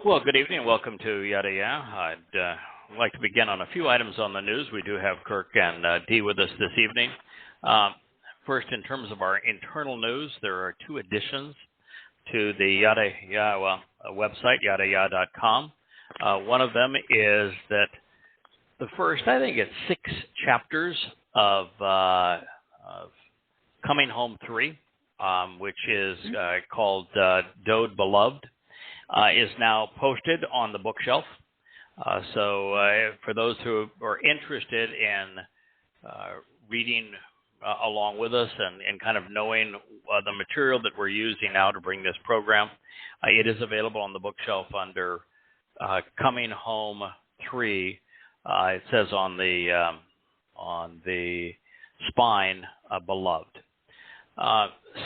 Well, good evening. Welcome to Yada Yah. I'd like to begin on a few items on the news. We do have Kirk and Dee with us this evening. First, in terms of our internal news, there are two additions to the Yada Yah website, yadayah.com. One of them is that the first, I think it's 6 chapters of Coming Home 3, which is called Dowd Beloved, is now posted on the bookshelf. So for those who are interested in reading along with us and kind of knowing the material that we're using now to bring this program, it is available on the bookshelf under Coming Home 3. It says on the spine, Beloved.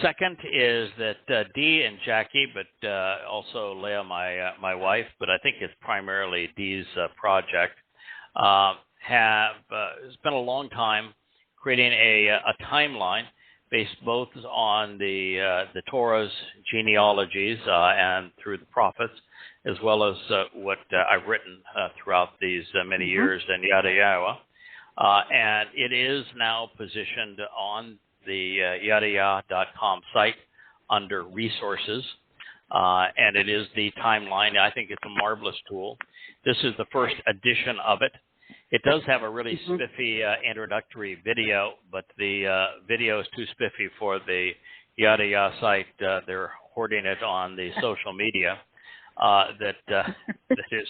Second is that Dee and Jackie, but also Leah, my wife, but I think it's primarily Dee's project, have spent a long time creating a timeline based both on the Torah's genealogies and through the prophets, as well as what I've written throughout these many years in Yada Yah. And it is now positioned on the yadayah.com site under resources, and it is the timeline. I think it's a marvelous tool. This is the first edition of it. It does have a really spiffy introductory video, but the video is too spiffy for the Yada Yah site. They're hoarding it on the social media. That is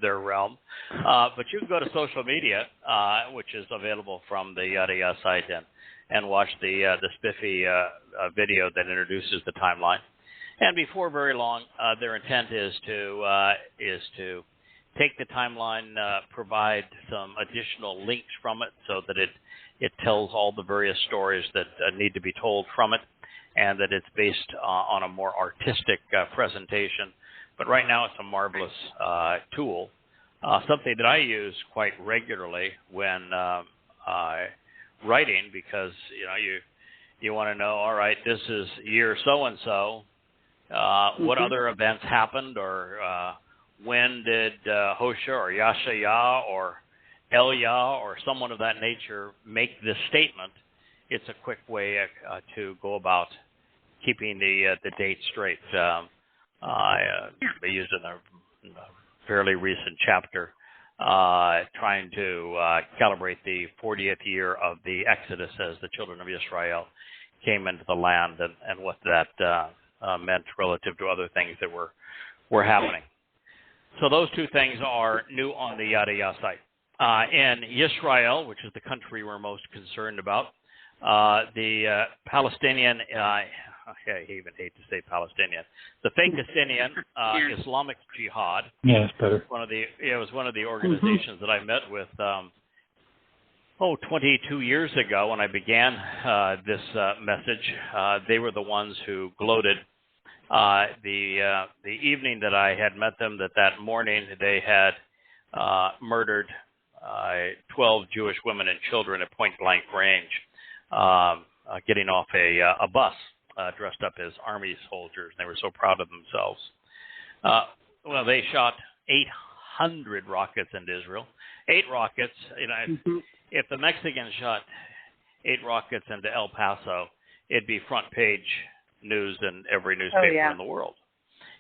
their realm. But you can go to social media, which is available from the Yada Yah site, and watch the spiffy video that introduces the timeline. And before very long, their intent is to take the timeline, provide some additional links from it so that it tells all the various stories that need to be told from it, and that it's based on a more artistic presentation. But right now it's a marvelous tool, something that I use quite regularly when writing, because you want to know, all right, this is year so-and-so, what other events happened, or when did Hosha or Yah or Yah or someone of that nature make this statement. It's a quick way to go about keeping the date straight. I used in a fairly recent chapter trying to calibrate the 40th year of the Exodus as the children of Israel came into the land, and what that meant relative to other things that were happening. So those two things are new on the Yada Yah site. In Israel, which is the country we're most concerned about, the Palestinian, I even hate to say Palestinian, the fake Palestinian Islamic Jihad. Yeah, it's better. It was one of the organizations that I met with 22 years ago when I began this message. They were the ones who gloated the evening that I had met them, that morning they had murdered 12 Jewish women and children at point-blank range, getting off a bus. Dressed up as army soldiers, and they were so proud of themselves. Well, they shot 800 rockets into Israel. 8 rockets. If the Mexicans shot 8 rockets into El Paso, it'd be front page news in every newspaper in the world.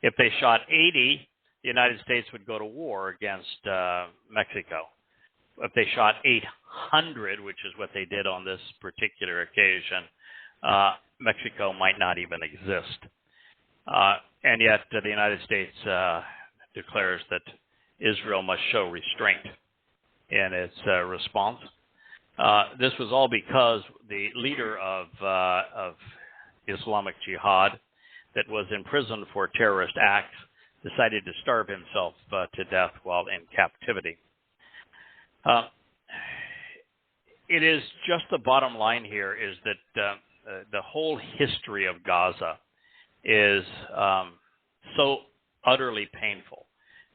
If they shot 80, the United States would go to war against Mexico. If they shot 800, which is what they did on this particular occasion, Mexico might not even exist. And yet the United States declares that Israel must show restraint in its response. This was all because the leader of Islamic Jihad, that was imprisoned for terrorist acts, decided to starve himself to death while in captivity. It is just the bottom line here is that the whole history of Gaza is so utterly painful.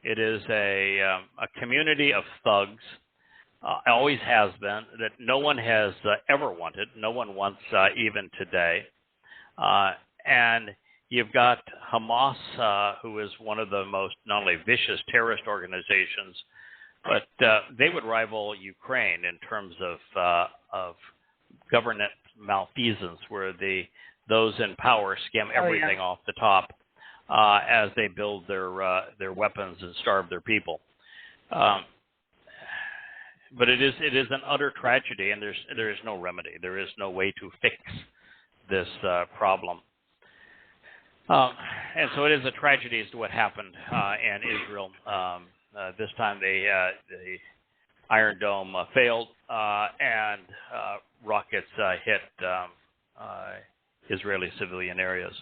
It is a community of thugs, always has been, that no one has ever wanted. No one wants even today. And You've got Hamas, who is one of the most not only vicious terrorist organizations, but they would rival Ukraine in terms of government malfeasance, where those in power skim everything off the top as they build their weapons and starve their people. But it is an utter tragedy, and there is no remedy. There is no way to fix this problem. And so it is a tragedy as to what happened in Israel. This time the Iron Dome failed, and rockets hit Israeli civilian areas.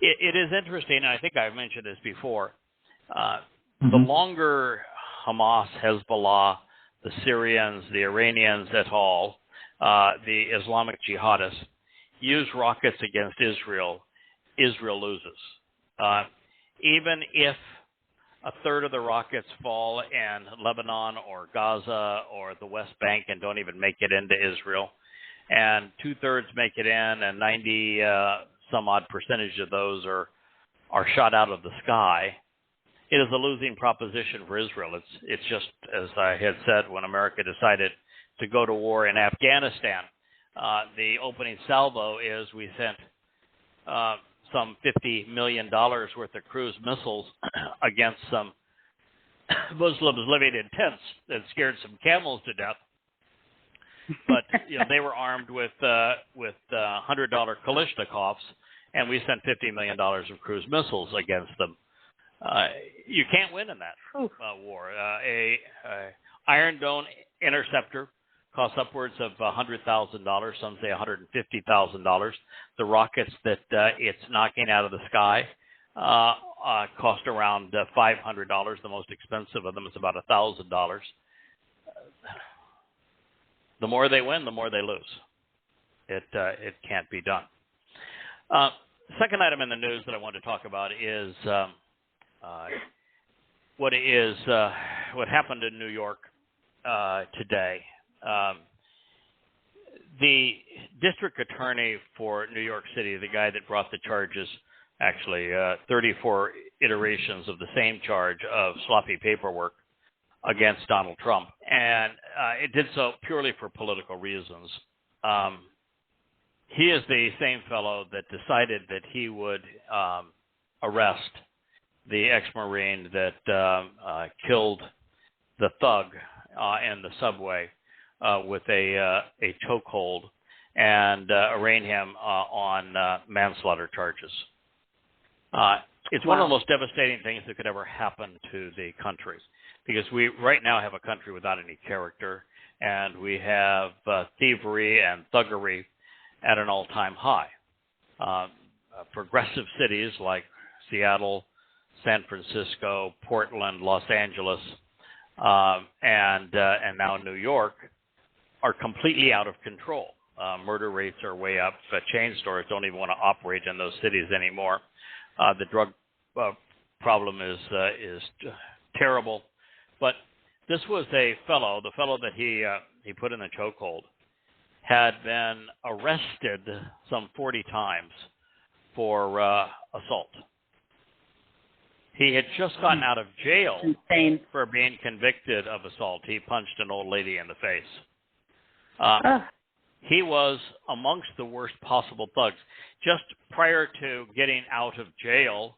It is interesting, and I think I've mentioned this before. The longer Hamas, Hezbollah, the Syrians, the Iranians et al., the Islamic jihadists, use rockets against Israel, Israel loses. Even if a third of the rockets fall in Lebanon or Gaza or the West Bank and don't even make it into Israel, and 2/3 make it in, and 90 some odd percentage of those are shot out of the sky, it is a losing proposition for Israel. It's just, as I had said, when America decided to go to war in Afghanistan, the opening salvo is we sent some $50 million worth of cruise missiles against some Muslims living in tents that scared some camels to death. But they were armed with $100 Kalashnikovs, and we sent $50 million of cruise missiles against them. You can't win in that war. A Iron Dome interceptor costs upwards of $100,000. Some say $150,000. The rockets that it's knocking out of the sky cost around $500. The most expensive of them is about $1,000. The more they win, the more they lose. It can't be done. Second item in the news that I want to talk about is what happened in New York today. The district attorney for New York City, the guy that brought the charges, actually 34 iterations of the same charge of sloppy paperwork against Donald Trump, and it did so purely for political reasons. He is the same fellow that decided that he would arrest the ex-Marine that killed the thug in the subway with a chokehold and arraign him on manslaughter charges. It's one of the most devastating things that could ever happen to the country, because we right now have a country without any character, and we have thievery and thuggery at an all-time high. Progressive cities like Seattle, San Francisco, Portland, Los Angeles, and now New York are completely out of control. Murder rates are way up. Chain stores don't even want to operate in those cities anymore. The drug problem is terrible. But this was the fellow that he put in the chokehold, had been arrested some 40 times for assault. He had just gotten out of jail for being convicted of assault. He punched an old lady in the face. He was amongst the worst possible thugs. Just prior to getting out of jail,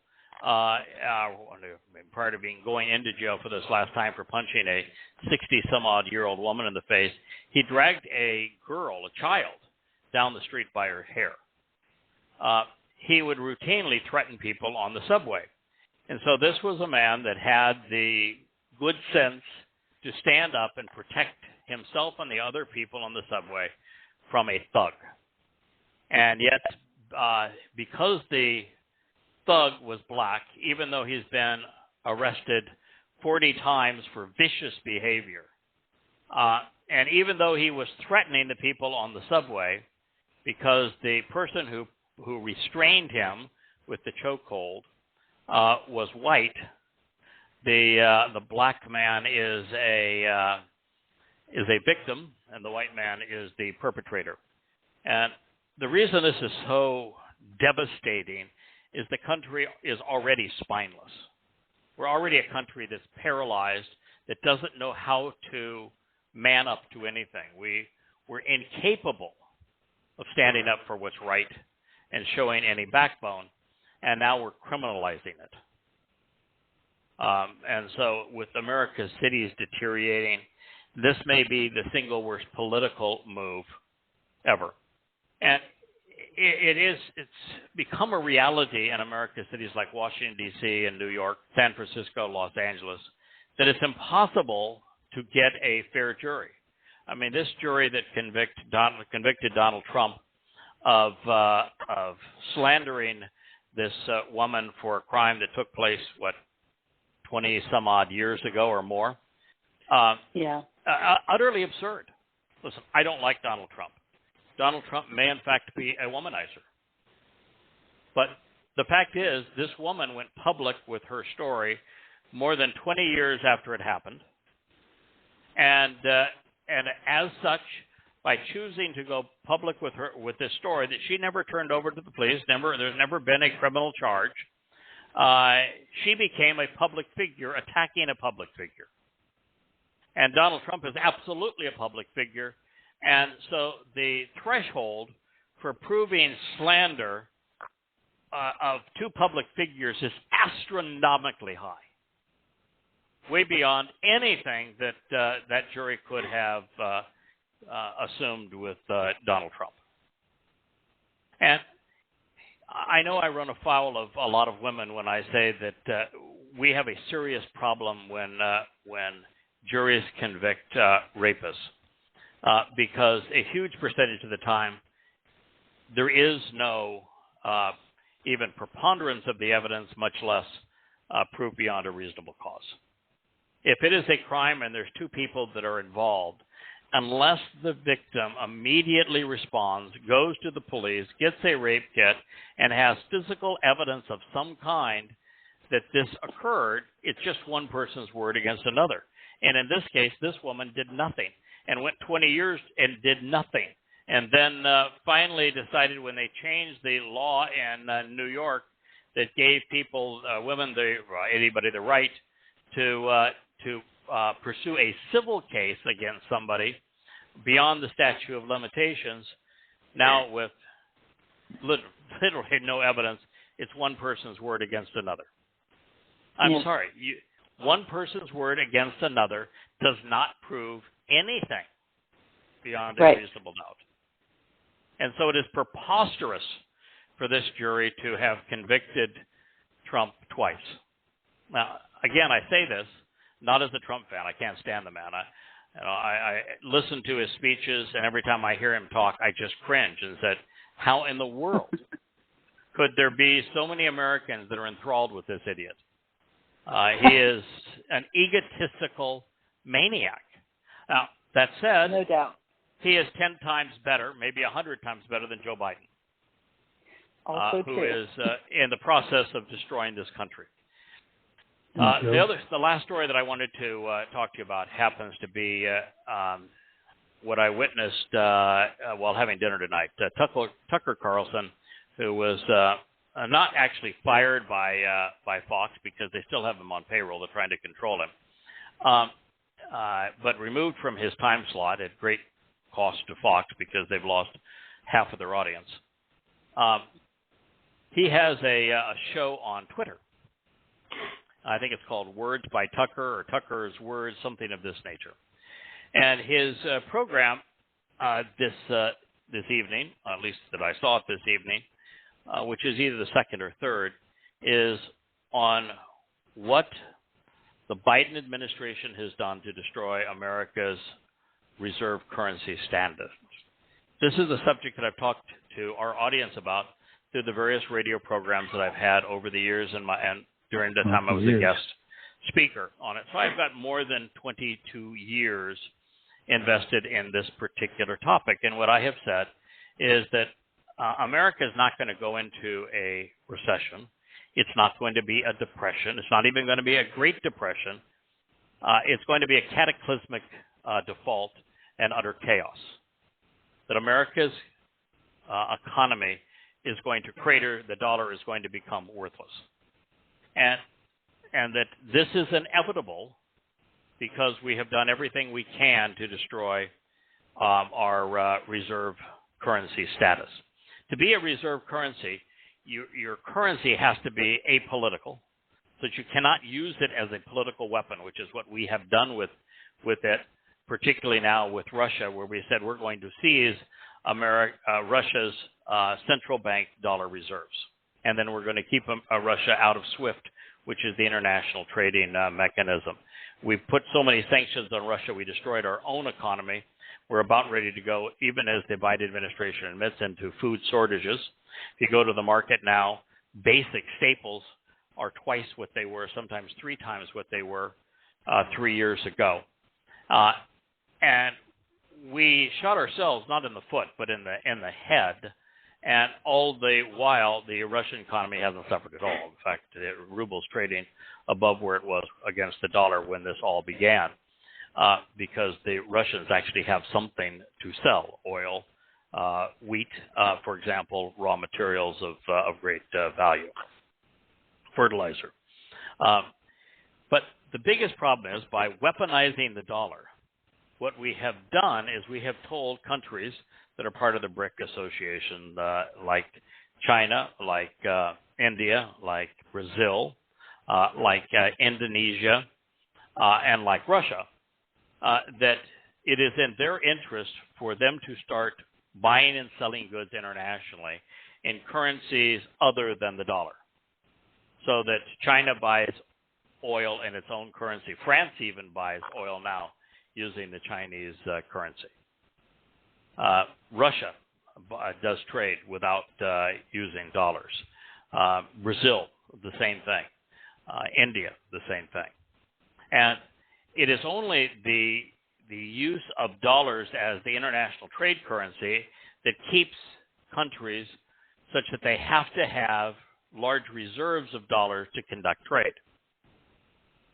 prior to going into jail for this last time for punching a 60-some-odd-year-old woman in the face, he dragged a child, down the street by her hair. He would routinely threaten people on the subway. And so this was a man that had the good sense to stand up and protect himself and the other people on the subway from a thug. And yet, because the thug was black, even though he's been arrested 40 times for vicious behavior, and even though he was threatening the people on the subway, because the person who restrained him with the chokehold was white, the black man is a victim, and the white man is the perpetrator. And the reason this is so devastating is the country is already spineless. We're already a country that's paralyzed, that doesn't know how to man up to anything. We're incapable of standing up for what's right and showing any backbone, and now we're criminalizing it. And so with America's cities deteriorating, this may be the single worst political move ever. And it's become a reality in America's cities like Washington, D.C. and New York, San Francisco, Los Angeles, that it's impossible to get a fair jury. I mean, this jury that convicted Donald Trump of slandering this woman for a crime that took place, 20 some odd years ago or more. Utterly absurd. Listen, I don't like Donald Trump. Donald Trump may in fact be a womanizer. But the fact is, this woman went public with her story more than 20 years after it happened. And as such, by choosing to go public with this story that she never turned over to the police, there's never been a criminal charge, she became a public figure attacking a public figure. And Donald Trump is absolutely a public figure. And so the threshold for proving slander of two public figures is astronomically high, way beyond anything that that jury could have assumed with Donald Trump. And I know I run afoul of a lot of women when I say that we have a serious problem when juries convict rapists, because a huge percentage of the time there is no even preponderance of the evidence, much less proof beyond a reasonable cause. If it is a crime and there's two people that are involved, unless the victim immediately responds, goes to the police, gets a rape kit, and has physical evidence of some kind that this occurred, it's just one person's word against another. And in this case, this woman did nothing and went 20 years and did nothing. And then finally decided when they changed the law in New York that gave people, women, anybody the right to pursue a civil case against somebody beyond the statute of limitations, now with literally no evidence, it's one person's word against another. I'm sorry. One person's word against another does not prove anything beyond a reasonable doubt. And so it is preposterous for this jury to have convicted Trump twice. Now, again, I say this not as a Trump fan. I can't stand the man. I listen to his speeches, and every time I hear him talk, I just cringe and said, how in the world could there be so many Americans that are enthralled with this idiot? He is an egotistical maniac. Now, that said, no doubt, he is 10 times better, maybe 100 times better than Joe Biden, who is in the process of destroying this country. The last story that I wanted to talk to you about happens to be what I witnessed while having dinner tonight. Tucker Carlson, who was not actually fired by Fox because they still have him on payroll. They're trying to control him, but removed from his time slot at great cost to Fox because they've lost half of their audience. He has a show on Twitter. I think it's called Words by Tucker or Tucker's Words, something of this nature. And his program this evening, at least that I saw it this evening, which is either the second or third, is on what the Biden administration has done to destroy America's reserve currency standard. This is a subject that I've talked to our audience about through the various radio programs that I've had over the years and during the time I was a guest speaker on it. So I've got more than 22 years invested in this particular topic. And what I have said is that America is not going to go into a recession. It's not going to be a depression. It's not even going to be a Great Depression. It's going to be a cataclysmic default and utter chaos. That America's economy is going to crater, the dollar is going to become worthless. And that this is inevitable because we have done everything we can to destroy our reserve currency status. To be a reserve currency, your currency has to be apolitical, so that you cannot use it as a political weapon, which is what we have done with it, particularly now with Russia, where we said we're going to seize Russia's central bank dollar reserves. And then we're going to keep Russia out of SWIFT, which is the international trading mechanism. We've put so many sanctions on Russia, we destroyed our own economy. We're about ready to go, even as the Biden administration admits, into food shortages. If you go to the market now, basic staples are twice what they were, sometimes 3 times what they were 3 years ago. And we shot ourselves not in the foot, but in the head. And all the while, the Russian economy hasn't suffered at all. In fact, the ruble's trading above where it was against the dollar when this all began, because the Russians actually have something to sell: oil, wheat, for example, raw materials of great value, fertilizer. But the biggest problem is by weaponizing the dollar, what we have done is we have told countries that are part of the BRIC association, like China, like India, like Brazil, like Indonesia, and like Russia, that it is in their interest for them to start buying and selling goods internationally in currencies other than the dollar. So that China buys oil in its own currency. France even buys oil now using the Chinese currency. Russia does trade without using dollars. Brazil, the same thing. India, the same thing. And it is only the use of dollars as the international trade currency that keeps countries such that they have to have large reserves of dollars to conduct trade.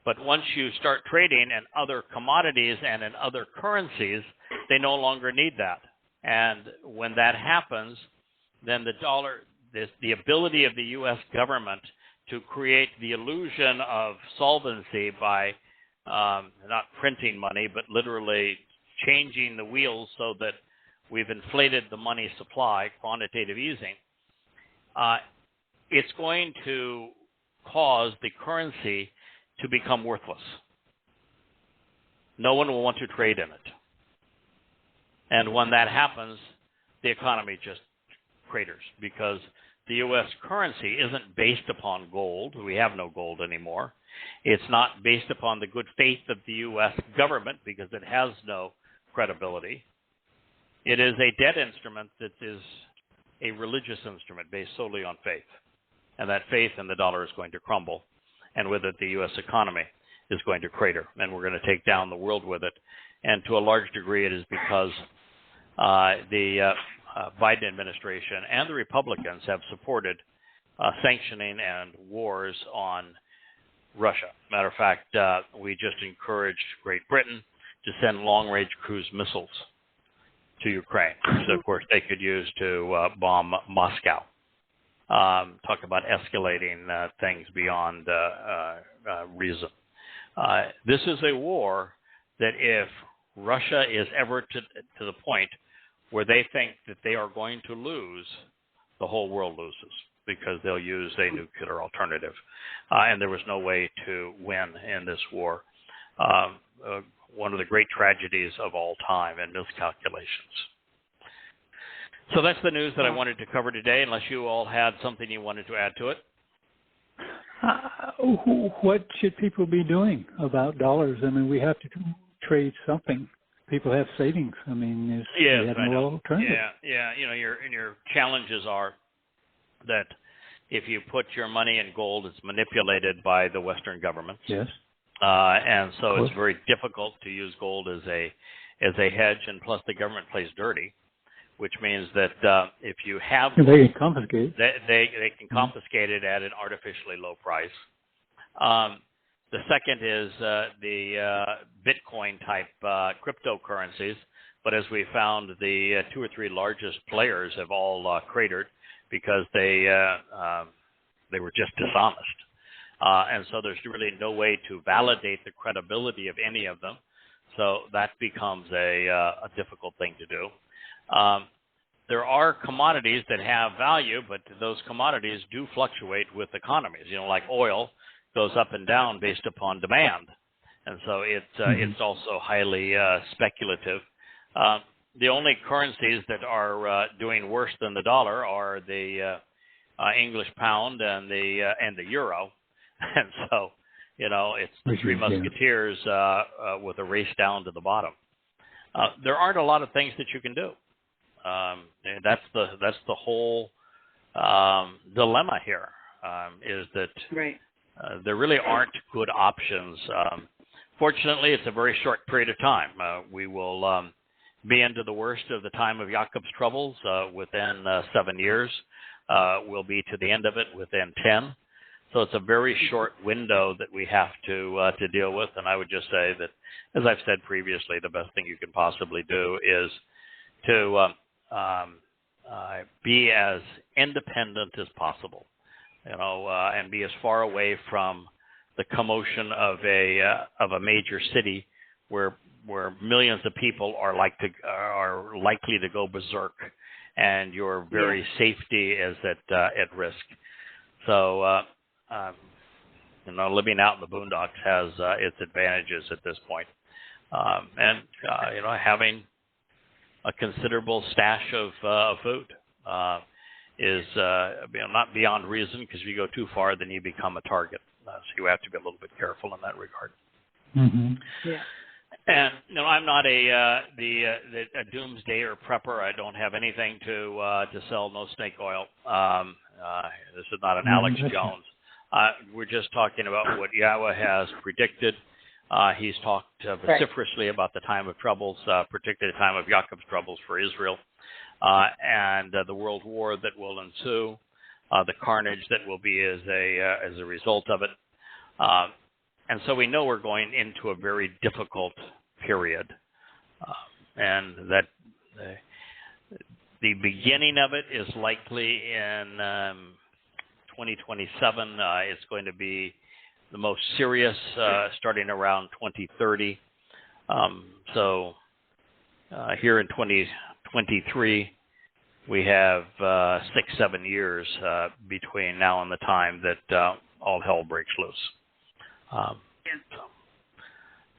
But once you start trading in other commodities and in other currencies, they no longer need that. And when that happens, then the dollar, the ability of the U.S. government to create the illusion of solvency by not printing money, but literally changing the wheels so that we've inflated the money supply, quantitative easing, it's going to cause the currency to become worthless. No one will want to trade in it. And when that happens, the economy just craters, because the U.S. currency isn't based upon gold. We have no gold anymore. It's not based upon the good faith of the U.S. government, because it has no credibility. It is a debt instrument that is a religious instrument based solely on faith. And that faith in the dollar is going to crumble. And with it, the U.S. economy is going to crater. And we're going to take down the world with it. And to a large degree, it is because the Biden administration and the Republicans have supported sanctioning and wars on Russia. Matter of fact, we just encouraged Great Britain to send long-range cruise missiles to Ukraine, which, of course, they could use to bomb Moscow. Talk about escalating things beyond reason. This is a war that if Russia is ever to the point where they think that they are going to lose, the whole world loses, because they'll use a nuclear alternative. And there was no way to win in this war. One of the great tragedies of all time and miscalculations. So that's the news that I wanted to cover today, unless you all had something you wanted to add to it. What should people be doing about dollars? I mean, we have to trade something. People have savings. I mean, they have no alternative. Yeah. You know, your challenges are that if you put your money in gold, it's manipulated by the Western governments. Yes. And so it's very difficult to use gold as a hedge, and plus the government plays dirty, which means that if you have gold, they can confiscate. They can confiscate it at an artificially low price. The second is the Bitcoin-type cryptocurrencies. But as we found, the 2 or 3 largest players have all cratered. because they were just dishonest. And so there's really no way to validate the credibility of any of them. So that becomes a difficult thing to do. There are commodities that have value, but those commodities do fluctuate with economies. Like oil goes up and down based upon demand. And so it's also highly speculative. The only currencies that are doing worse than the dollar are the English pound and the euro. And so, it's the Three Musketeers with a race down to the bottom. There aren't a lot of things that you can do. And that's the whole dilemma here, is that there really aren't good options. Fortunately, it's a very short period of time. We will be into the worst of the time of Jacob's troubles within 7 years. We'll be to the end of it within 10. So it's a very short window that we have to deal with. And I would just say that, as I've said previously, the best thing you can possibly do is to be as independent as possible, and be as far away from the commotion of a major city where millions of people are likely to go berserk, and your very safety is at risk. So living out in the boondocks has its advantages at this point, and having a considerable stash of food is not beyond reason, because if you go too far, then you become a target. So you have to be a little bit careful in that regard. Mm-hmm. Yeah. And I'm not a doomsday or prepper. I don't have anything to sell. No snake oil. This is not an Alex Jones. We're just talking about what Yahowah has predicted. He's talked vociferously about the time of troubles, particularly the time of Jacob's troubles for Israel, and the world war that will ensue, the carnage that will be as a result of it. And so we know we're going into a very difficult period, and that the beginning of it is likely in 2027. It's going to be the most serious starting around 2030. So here in 2023, we have 6-7 years between now and the time that all hell breaks loose.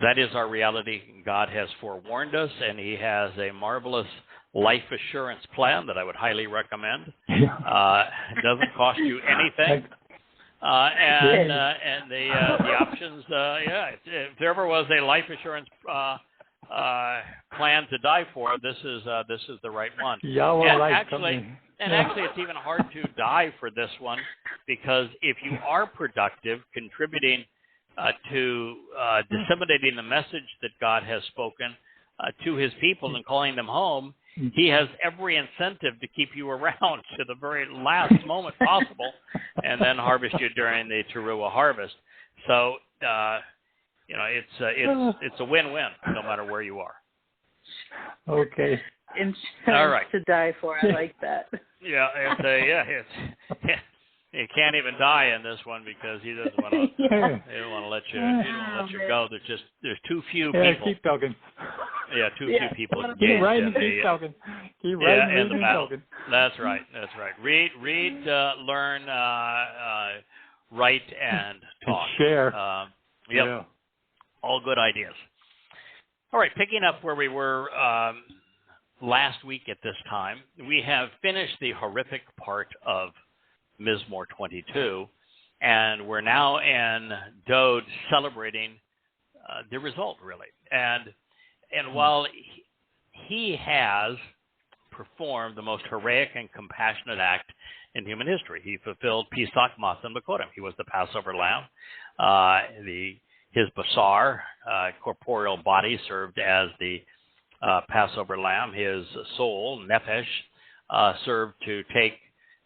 That is our reality. God has forewarned us, and He has a marvelous life assurance plan that I would highly recommend. It doesn't cost you anything. And the options, if there ever was a life assurance plan to die for, this is the right one. And actually, it's even hard to die for this one, because if you are productive, contributing to disseminating the message that God has spoken to His people and calling them home, He has every incentive to keep you around to the very last moment possible, and then harvest you during the Towrah harvest. So, it's a win-win no matter where you are. Okay. All right. To die for, I like that. You can't even die in this one, because He doesn't want to. He don't want to let you. He don't want to let you go. There's too few people. Keep talking. Too few people engaged in the battle. That's right. Read, learn, write, and talk. Share. All good ideas. All right, picking up where we were last week at this time, we have finished the horrific part of Mizmowr 22, and we're now in Dowd celebrating the result, really. And while he has performed the most heroic and compassionate act in human history, he fulfilled Pesach Lamb. He was the Passover Lamb. His basar, corporeal body, served as the Passover Lamb. His soul, nefesh, served to take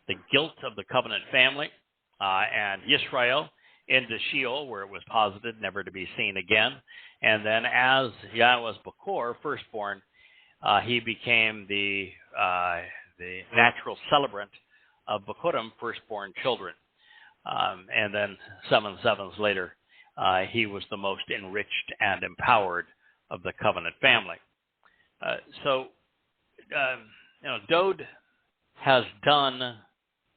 the guilt of the covenant family and Yisrael into Sheol, where it was posited never to be seen again. And then, as Yahowah's Bakor, firstborn, he became the natural celebrant of Bekurim, firstborn children. And then 7 sevens later, he was the most enriched and empowered of the covenant family. Dowd has done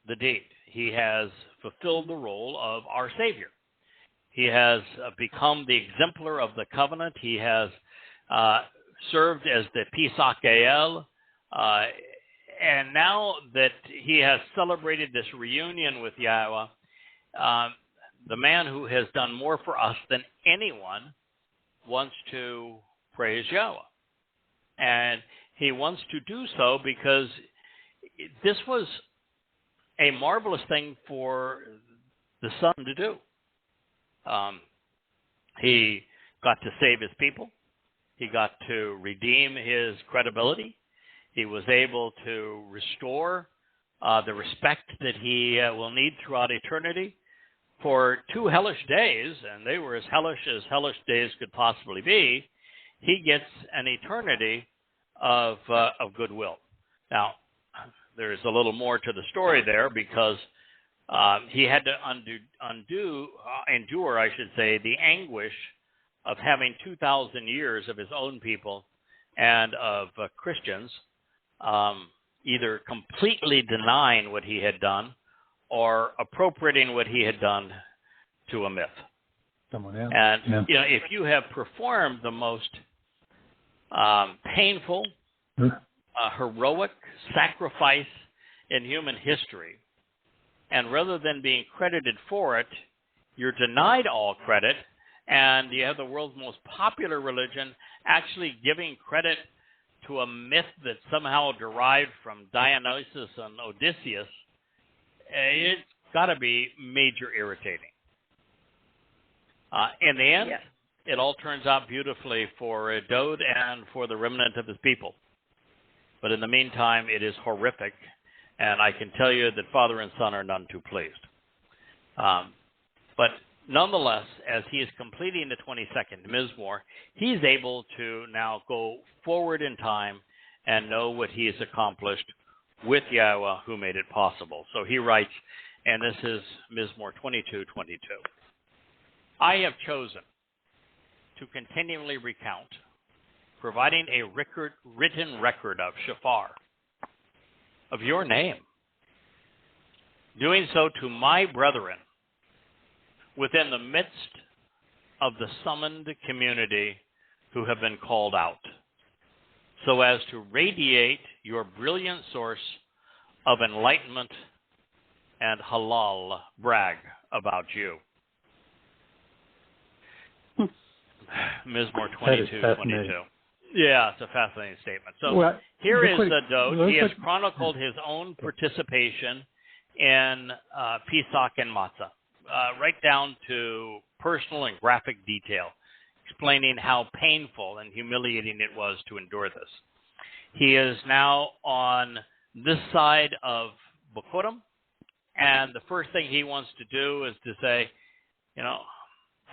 the deed. He has fulfilled the role of our Savior. He has become the exemplar of the covenant. He has served as the Pesach Lamb. And now that he has celebrated this reunion with Yahowah, the man who has done more for us than anyone wants to praise Yahowah. And he wants to do so because this was a marvelous thing for the Son to do. He got to save his people. He got to redeem his credibility. He was able to restore the respect that he will need throughout eternity. For 2 hellish days, and they were as hellish days could possibly be, he gets an eternity of goodwill. Now, there's a little more to the story there because he had to endure, the anguish of having 2,000 years of his own people and of Christians either completely denying what he had done or appropriating what he had done to a myth. Someone else. And, if you have performed the most painful, heroic sacrifice in human history, and rather than being credited for it, you're denied all credit, and you have the world's most popular religion actually giving credit to a myth that somehow derived from Dionysus and Odysseus, it's got to be major irritating. In the end, It all turns out beautifully for Dowd and for the remnant of his people. But in the meantime, it is horrific, and I can tell you that father and son are none too pleased. But nonetheless, as he is completing the 22nd Mizmowr, he's able to now go forward in time and know what he has accomplished with Yahowah, who made it possible. So he writes, and this is Mizmowr 22:22. I have chosen to continually recount, providing a written record of Shafar, of your name, doing so to my brethren within the midst of the summoned community who have been called out, so as to radiate your brilliant source of enlightenment and Halal brag about you. Mizmowr 22:22. Yeah, it's a fascinating statement. So here is Dowd. He has chronicled his own participation in Pesach and Matzah, right down to personal and graphic detail, explaining how painful and humiliating it was to endure this. He is now on this side of Bekurim, and the first thing he wants to do is to say,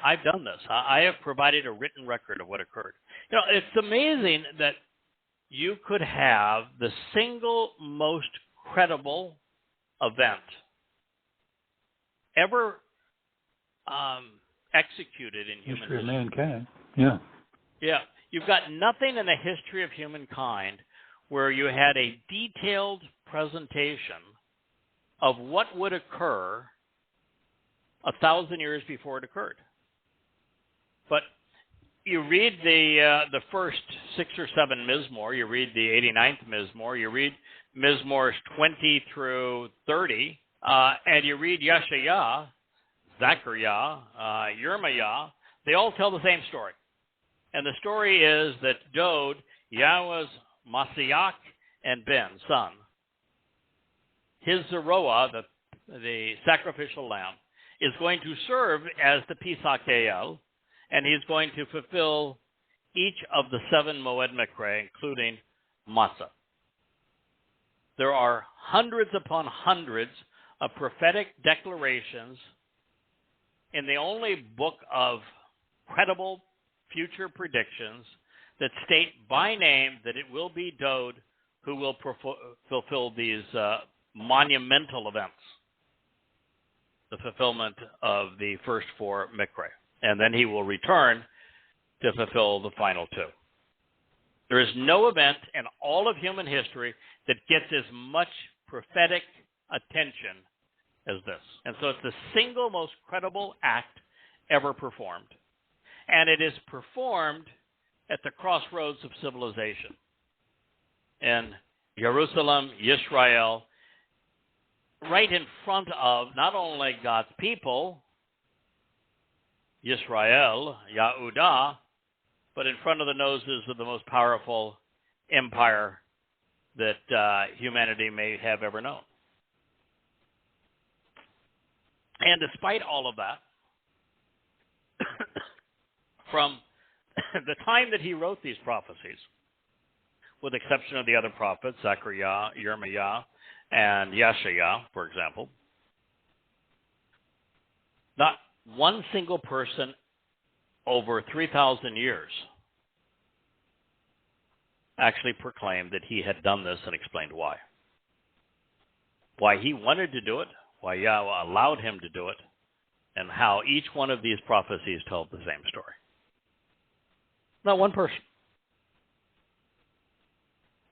I've done this. I have provided a written record of what occurred. It's amazing that you could have the single most credible event ever executed in human history. Of mankind. Yeah. Yeah. You've got nothing in the history of humankind where you had a detailed presentation of what would occur 1,000 years before it occurred. But you read the first 6 or 7 Mizmowr, you read the 89th Mizmowr, you read Mizmowrs 20 through 30, and you read Yah, Zechariah, Yirmiah, they all tell the same story. And the story is that Dowd, Yahowah's Masiach and Ben, son, his Zeroah, the sacrificial lamb, is going to serve as the Pesach Lamb, and he's going to fulfill each of the 7 Moed Mikra, including Matzah. There are hundreds upon hundreds of prophetic declarations in the only book of credible future predictions that state by name that it will be Dowd who will fulfill these monumental events, the fulfillment of the first 4 Mikra. And then he will return to fulfill the final 2. There is no event in all of human history that gets as much prophetic attention as this. And so it's the single most credible act ever performed. And it is performed at the crossroads of civilization. In Jerusalem, Israel, right in front of not only God's people, Israel, Yahowah, but in front of the noses of the most powerful empire that humanity may have ever known. And despite all of that, from the time that he wrote these prophecies, with the exception of the other prophets, Zechariah, Jeremiah, and Yahshua, for example, not one single person over 3,000 years actually proclaimed that he had done this and explained why. Why he wanted to do it, why Yahweh allowed him to do it, and how each one of these prophecies told the same story. Not one person.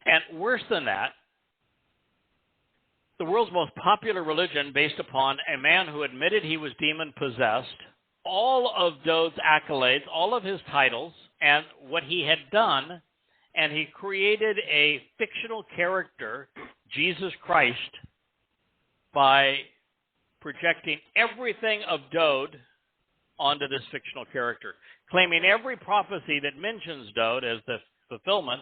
And worse than that, the world's most popular religion, based upon a man who admitted he was demon-possessed, all of Dowd's accolades, all of his titles, and what he had done, and he created a fictional character, Jesus Christ, by projecting everything of Dowd onto this fictional character, claiming every prophecy that mentions Dowd as the fulfillment,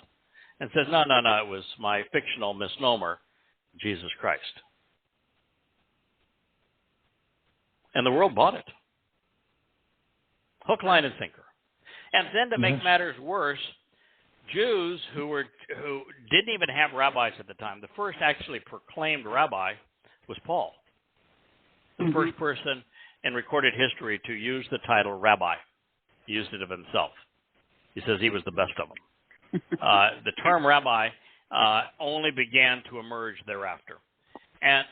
and says, no, it was my fictional misnomer, Jesus Christ. And the world bought it. Hook, line, and sinker. And then to make matters worse, Jews who didn't even have rabbis at the time, the first actually proclaimed rabbi was Paul, the first person in recorded history to use the title rabbi. He used it of himself. He says he was the best of them. The term rabbi only began to emerge thereafter. And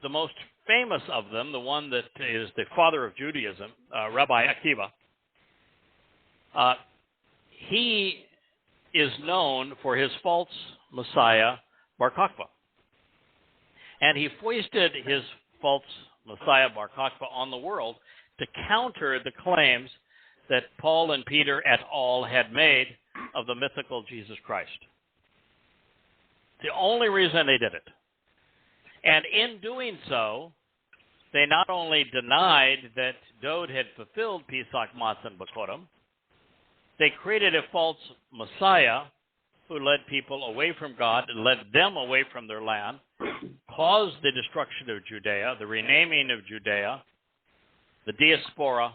the most famous of them, the one that is the father of Judaism, Rabbi Akiva, he is known for his false Messiah, Bar Kokhba. And he foisted his false Messiah, Bar Kokhba, on the world to counter the claims that Paul and Peter et al. Had made of the mythical Jesus Christ. The only reason they did it. And in doing so, they not only denied that Dowd had fulfilled Pesach Lamb B'Kodem, they created a false Messiah who led people away from God and led them away from their land, caused the destruction of Judea, the renaming of Judea, the diaspora,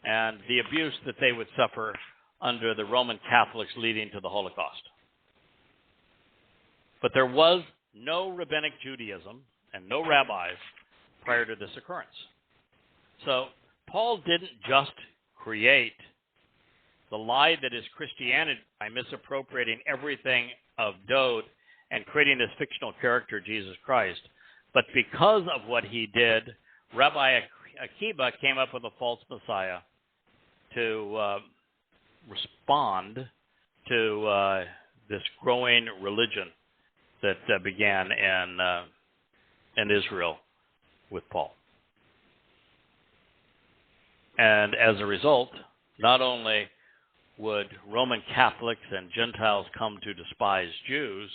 and the abuse that they would suffer under the Roman Catholics, leading to the Holocaust. But there was no rabbinic Judaism and no rabbis prior to this occurrence. So Paul didn't just create the lie that is Christianity by misappropriating everything of Dowd and creating this fictional character, Jesus Christ. But because of what he did, Rabbi Akiva came up with a false Messiah to respond to this growing religion that began in Israel with Paul. And as a result, not only would Roman Catholics and Gentiles come to despise Jews,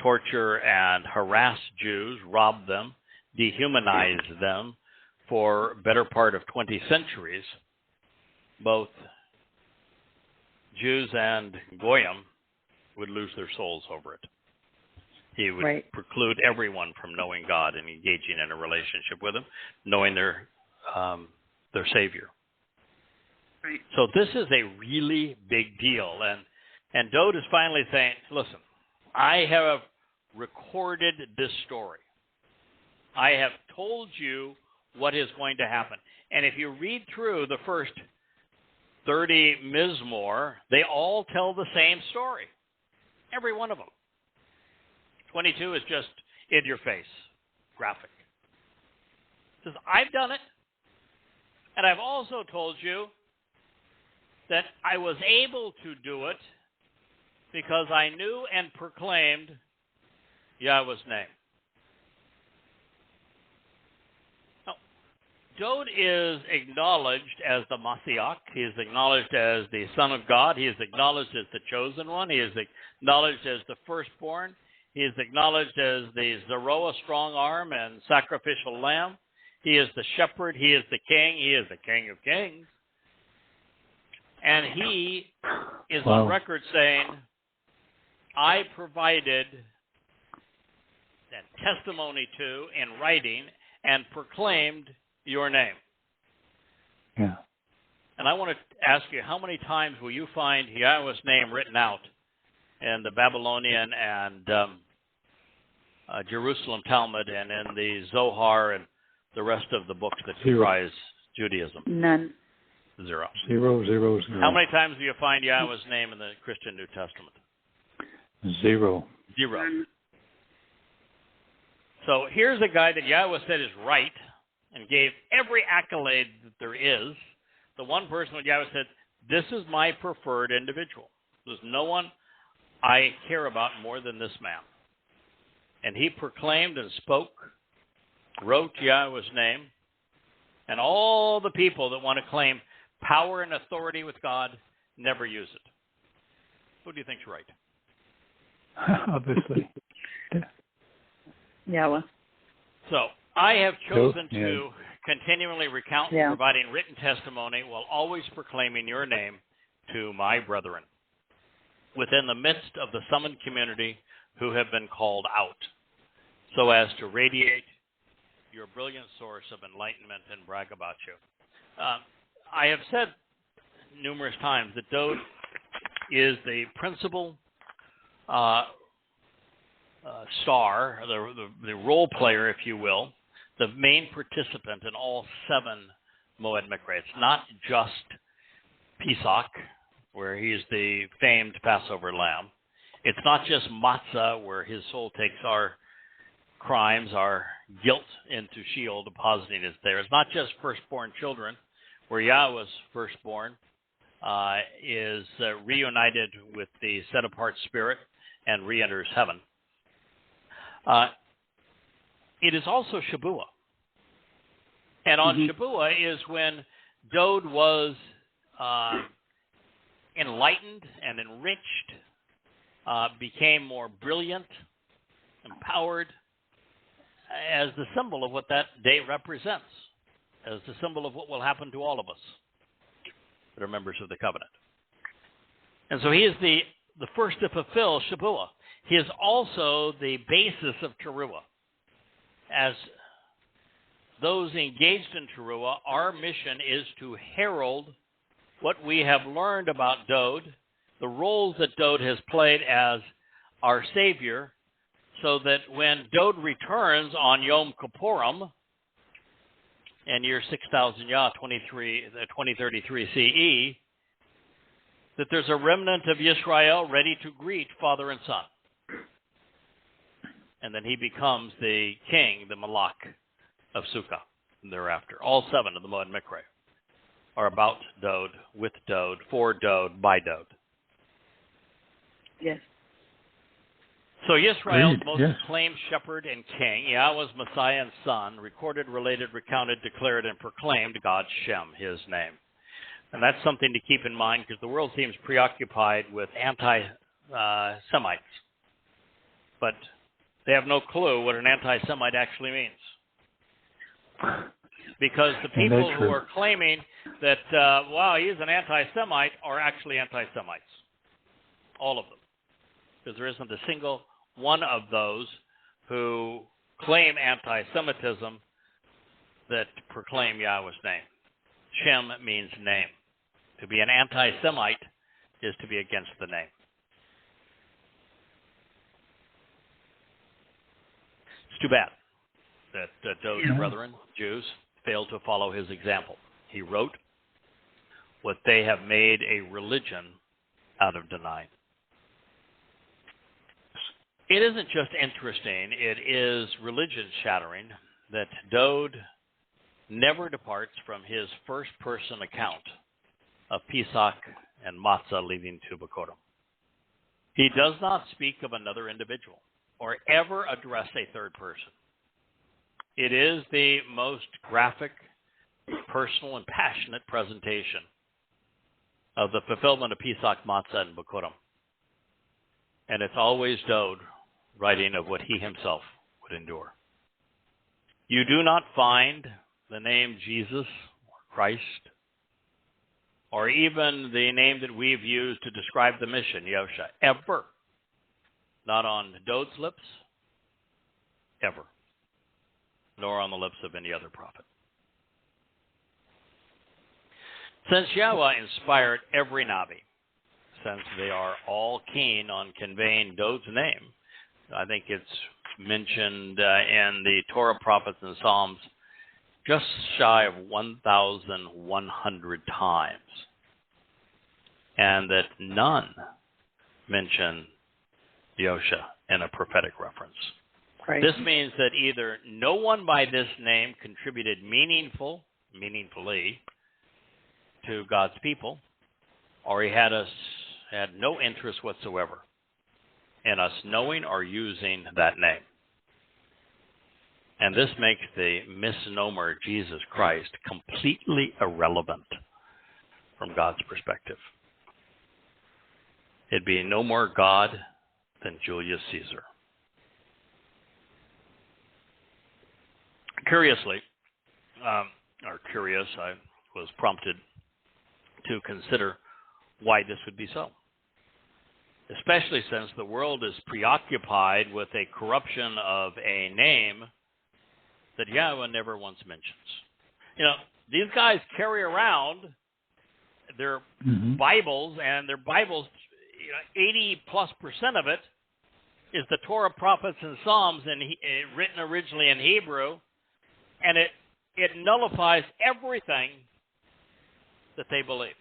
torture and harass Jews, rob them, dehumanize them for better part of 20 centuries, both Jews and Goyim would lose their souls over it. He would preclude everyone from knowing God and engaging in a relationship with him, knowing their Savior. Right. So this is a really big deal. And Dowd is finally saying, listen, I have recorded this story. I have told you what is going to happen. And if you read through the first 30 Mizmowr, they all tell the same story. Every one of them. 22 is just in your face. graphic. He says, I've done it, and I've also told you that I was able to do it because I knew and proclaimed Yahweh's name. Now, Dowd is acknowledged as the Mashiach. He is acknowledged as the Son of God. He is acknowledged as the Chosen One. He is acknowledged as the Firstborn. He is acknowledged as the Zeroah, strong arm and sacrificial lamb. He is the shepherd. He is the king. He is the King of Kings. And he is on record saying, I provided that testimony to in writing and proclaimed your name. Yeah. And I want to ask you, how many times will you find Yahweh's name written out in the Babylonian and Jerusalem Talmud and in the Zohar and the rest of the books that comprise Judaism? None. Zero. Zero, zero, zero. How many times do you find Yahweh's name in the Christian New Testament? Zero. Zero. So here's a guy that Yahweh said is right and gave every accolade that there is. The one person that Yahweh said, this is my preferred individual. There's no one I care about more than this man. And he proclaimed and spoke, wrote Yahweh's name, and all the people that want to claim power and authority with God never use it. Who do you think's right? Obviously. Yahweh. So I have chosen to continually recount providing written testimony while always proclaiming your name to my brethren within the midst of the summoned community who have been called out, so as to radiate your brilliant source of enlightenment and brag about you. I have said numerous times that Dowd is the principal star, the role player, if you will, the main participant in all 7 Moed Mikra. It's not just Pesach, where he is the famed Passover Lamb. It's not just Matzah, where his soul takes our crimes, our guilt into Sheol, depositing it there. It's not just firstborn children, where Yahweh's firstborn is reunited with the set-apart spirit and re-enters heaven. It is also Shabuw'ah. And on Shabuw'ah is when Dowd was enlightened and enriched, became more brilliant, empowered, as the symbol of what that day represents, as the symbol of what will happen to all of us that are members of the covenant. And so he is the first to fulfill Shabuw'ah. He is also the basis of Towrah. As those engaged in Towrah, our mission is to herald what we have learned about Dowd, the roles that Dowd has played as our Savior, so that when Dowd returns on Yom Kippurim in year 6000 Yah, 2033 CE, that there's a remnant of Yisrael ready to greet Father and Son. And then he becomes the king, the Malach of Sukkah thereafter. All 7 of the Moed Mikra are about Dowd, with Dowd, for Dowd, by Dowd. Yes. So Yisrael's most acclaimed shepherd and king, Yahweh's Messiah and Son, recorded, related, recounted, declared, and proclaimed God's Shem, his name. And that's something to keep in mind because the world seems preoccupied with anti-Semites. But they have no clue what an anti-Semite actually means. Because the people who are claiming that, he's an anti-Semite are actually anti-Semites. All of them. Because there isn't a single one of those who claim anti-Semitism that proclaim Yahweh's name. Shem means name. To be an anti-Semite is to be against the name. It's too bad that Dowd's brethren, Jews, failed to follow his example. He wrote what they have made a religion out of denying. It isn't just interesting, it is religion-shattering that Dowd never departs from his first-person account of Pesach and matzah leaving to Bakodim. He does not speak of another individual or ever address a third person. It is the most graphic, personal, and passionate presentation of the fulfillment of Pesach, matzah, and Bakodim. And it's always Dowd writing of what he himself would endure. You do not find the name Jesus or Christ, or even the name that we've used to describe the mission, Yahowah, ever. Not on Dowd's lips, ever. Nor on the lips of any other prophet. Since Yahowah inspired every Navi, since they are all keen on conveying Dowd's name, I think it's mentioned in the Torah, prophets, and Psalms just shy of 1,100 times, and that none mention Yahowah in a prophetic reference. Right. This means that either no one by this name contributed meaningfully to God's people, or he had no interest whatsoever in us knowing or using that name. And this makes the misnomer Jesus Christ completely irrelevant from God's perspective. It'd be no more God than Julius Caesar. Curiously, I was prompted to consider why this would be so, especially since the world is preoccupied with a corruption of a name that Yahowah never once mentions. You know, these guys carry around their Bibles, and their Bibles, 80+% of it is the Torah, prophets, and Psalms, and written originally in Hebrew, and it nullifies everything that they believe.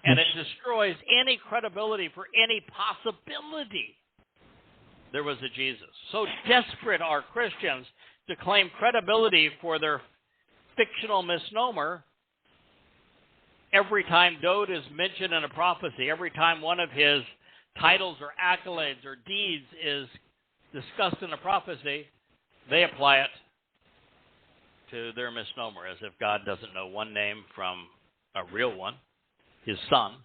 And it destroys any credibility for any possibility there was a Jesus. So desperate are Christians to claim credibility for their fictional misnomer. Every time Dowd is mentioned in a prophecy, every time one of his titles or accolades or deeds is discussed in a prophecy, they apply it to their misnomer, as if God doesn't know one name from a real one, his son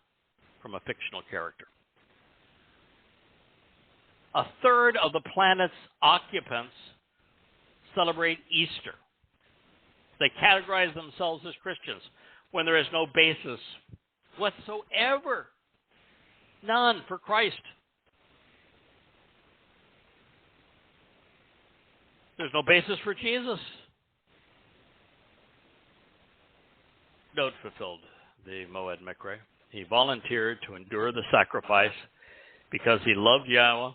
from a fictional character. A third of the planet's occupants celebrate Easter. They categorize themselves as Christians when there is no basis whatsoever, none, for Christ. There's no basis for Jesus. Dowd fulfilled the Moed Mikre. He volunteered to endure the sacrifice because he loved Yahowah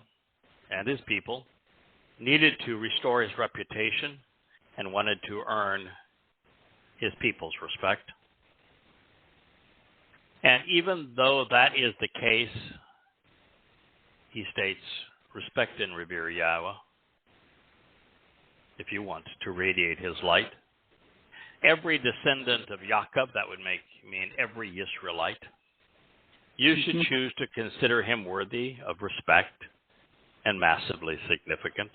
and his people, needed to restore his reputation, and wanted to earn his people's respect. And even though that is the case, he states, respect and revere Yahowah if you want to radiate his light. Every descendant of Yaakov, that would mean every Israelite, you should choose to consider him worthy of respect and massively significant.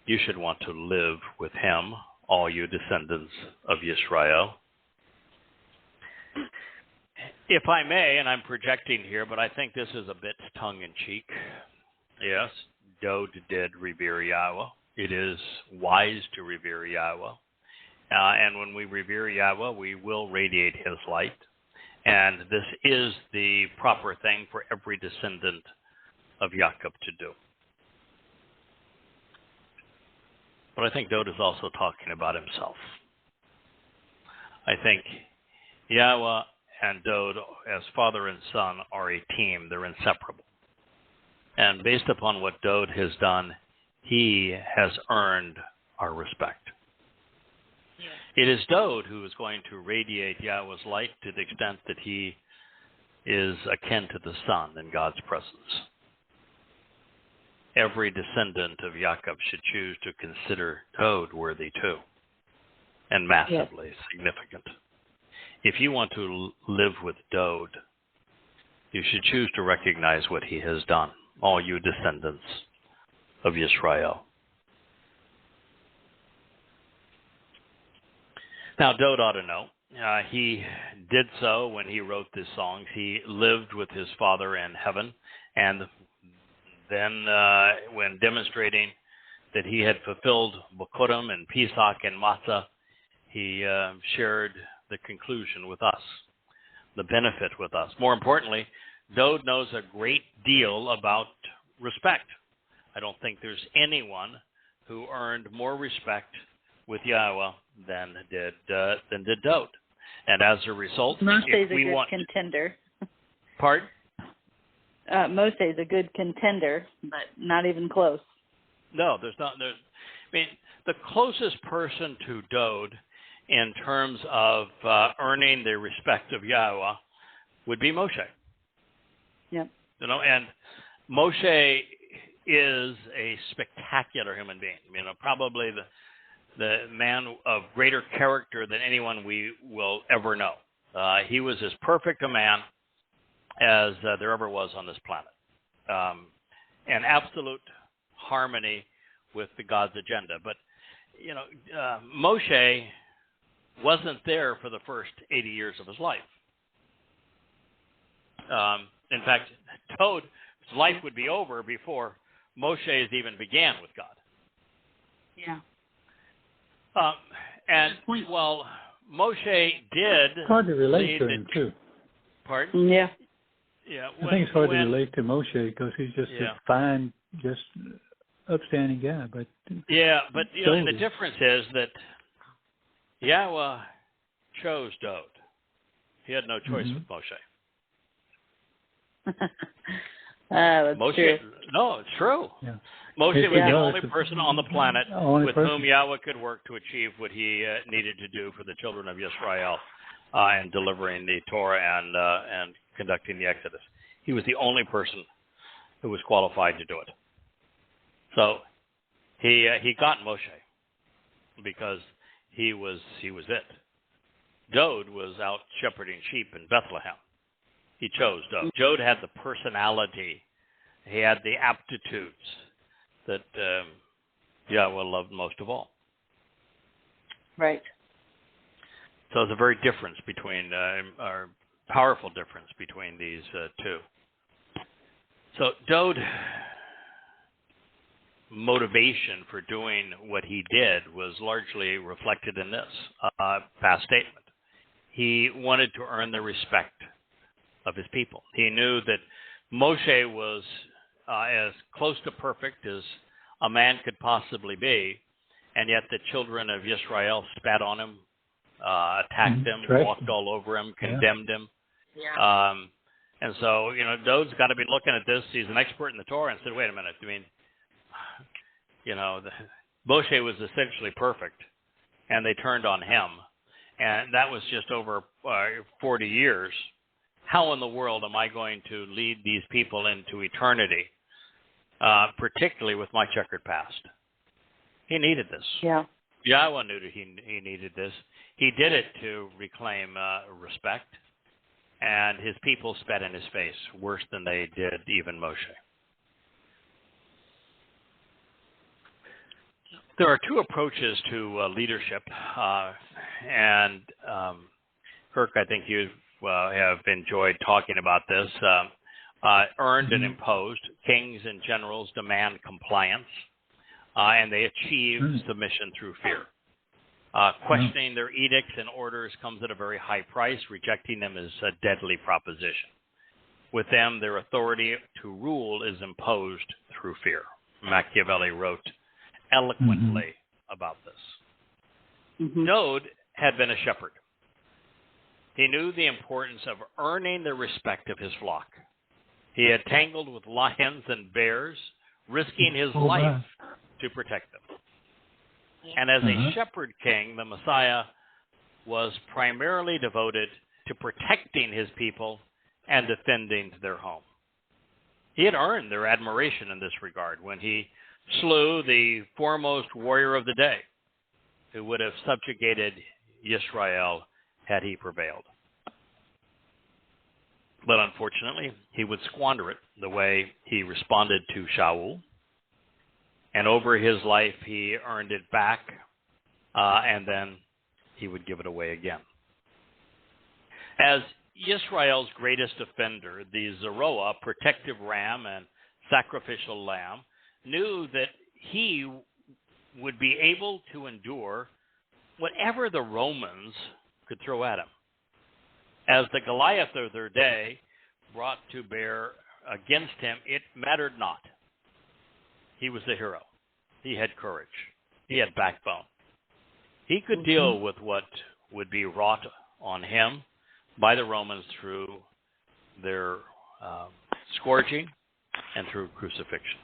You should want to live with him, all you descendants of Yisrael. If I may, and I'm projecting here, but I think this is a bit tongue-in-cheek. Yes, Dowd did revere Yahowah. It is wise to revere Yahowah. And when we revere Yahowah, we will radiate his light. And this is the proper thing for every descendant of Yaakov to do. But I think Dowd is also talking about himself. I think Yahowah and Dowd, as father and son, are a team. They're inseparable. And based upon what Dowd has done, he has earned our respect. It is Dowd who is going to radiate Yahowah's light to the extent that he is akin to the sun in God's presence. every descendant of Jacob should choose to consider Dowd worthy too, and massively significant. If you want to live with Dowd, you should choose to recognize what he has done, all you descendants of Israel. Now, Dowd ought to know. He did so when he wrote these songs. He lived with his Father in heaven, and then when demonstrating that he had fulfilled Bokurim and Pesach and Matzah, he shared the conclusion with us, the benefit with us. More importantly, Dowd knows a great deal about respect. I don't think there's anyone who earned more respect with Yahowah than did Dowd. And as a result, Moshe's a good contender. Pardon? Moshe's a good contender, but not even close. No, there's not. I mean, the closest person to Dowd in terms of earning the respect of Yahowah would be Moshe. Yep. You know, and Moshe is a spectacular human being. You know, probably the man of greater character than anyone we will ever know. He was as perfect a man as there ever was on this planet. And absolute harmony with the God's agenda. But, you know, Moshe wasn't there for the first 80 years of his life. In fact, Dowd's life would be over before Moshe's even began with God. Yeah. And well, Moshe did. It's hard to relate to him too. Pardon? Yeah. Yeah. I think it's hard to relate to Moshe because he's just a fine, just upstanding guy. But yeah, but you know, and the difference is that Yahowah chose Dowd. He had no choice with Moshe. That's Moshe, true. no, it's true. Yeah. Moshe was the only person on the planet with whom Yahowah could work to achieve what he needed to do for the children of Israel and delivering the Torah and conducting the Exodus. He was the only person who was qualified to do it. So he got Moshe because he was it. Dowd was out shepherding sheep in Bethlehem. He chose Dowd. Dowd had the personality. He had the aptitudes that Yahowah loved most of all. Right. So there's a very difference between, or powerful difference between these two. So Dowd's motivation for doing what he did was largely reflected in this past statement. He wanted to earn the respect of his people. He knew that Moshe was as close to perfect as a man could possibly be, and yet the children of Israel spat on him, attacked him, walked all over him, condemned him. Yeah. And so, you know, Dowd's got to be looking at this. He's an expert in the Torah and said, wait a minute. I mean, you know, Moshe was essentially perfect, and they turned on him. And that was just over 40 years. How in the world am I going to lead these people into eternity, particularly with my checkered past? He needed this. Yeah. Yahowah knew that he needed this. He did it to reclaim respect, and his people spat in his face worse than they did even Moshe. There are two approaches to leadership, and Kirk, I think you have enjoyed talking about this. Earned and imposed. Kings and generals demand compliance, and they achieve submission through fear. Questioning their edicts and orders comes at a very high price. Rejecting them is a deadly proposition. With them, their authority to rule is imposed through fear. Machiavelli wrote eloquently about this. Dowd had been a shepherd. He knew the importance of earning the respect of his flock. He had tangled with lions and bears, risking his life to protect them. And as a shepherd king, the Messiah was primarily devoted to protecting his people and defending their home. He had earned their admiration in this regard when he slew the foremost warrior of the day, who would have subjugated Yisrael had he prevailed. But unfortunately, he would squander it the way he responded to Shaul. And over his life, he earned it back, and then he would give it away again. As Yisrael's greatest offender, the Towrah, protective ram and sacrificial lamb, knew that he would be able to endure whatever the Romans could throw at him. As the Goliath of their day brought to bear against him, it mattered not. He was the hero. He had courage. He had backbone. He could deal with what would be wrought on him by the Romans through their scourging and through crucifixion.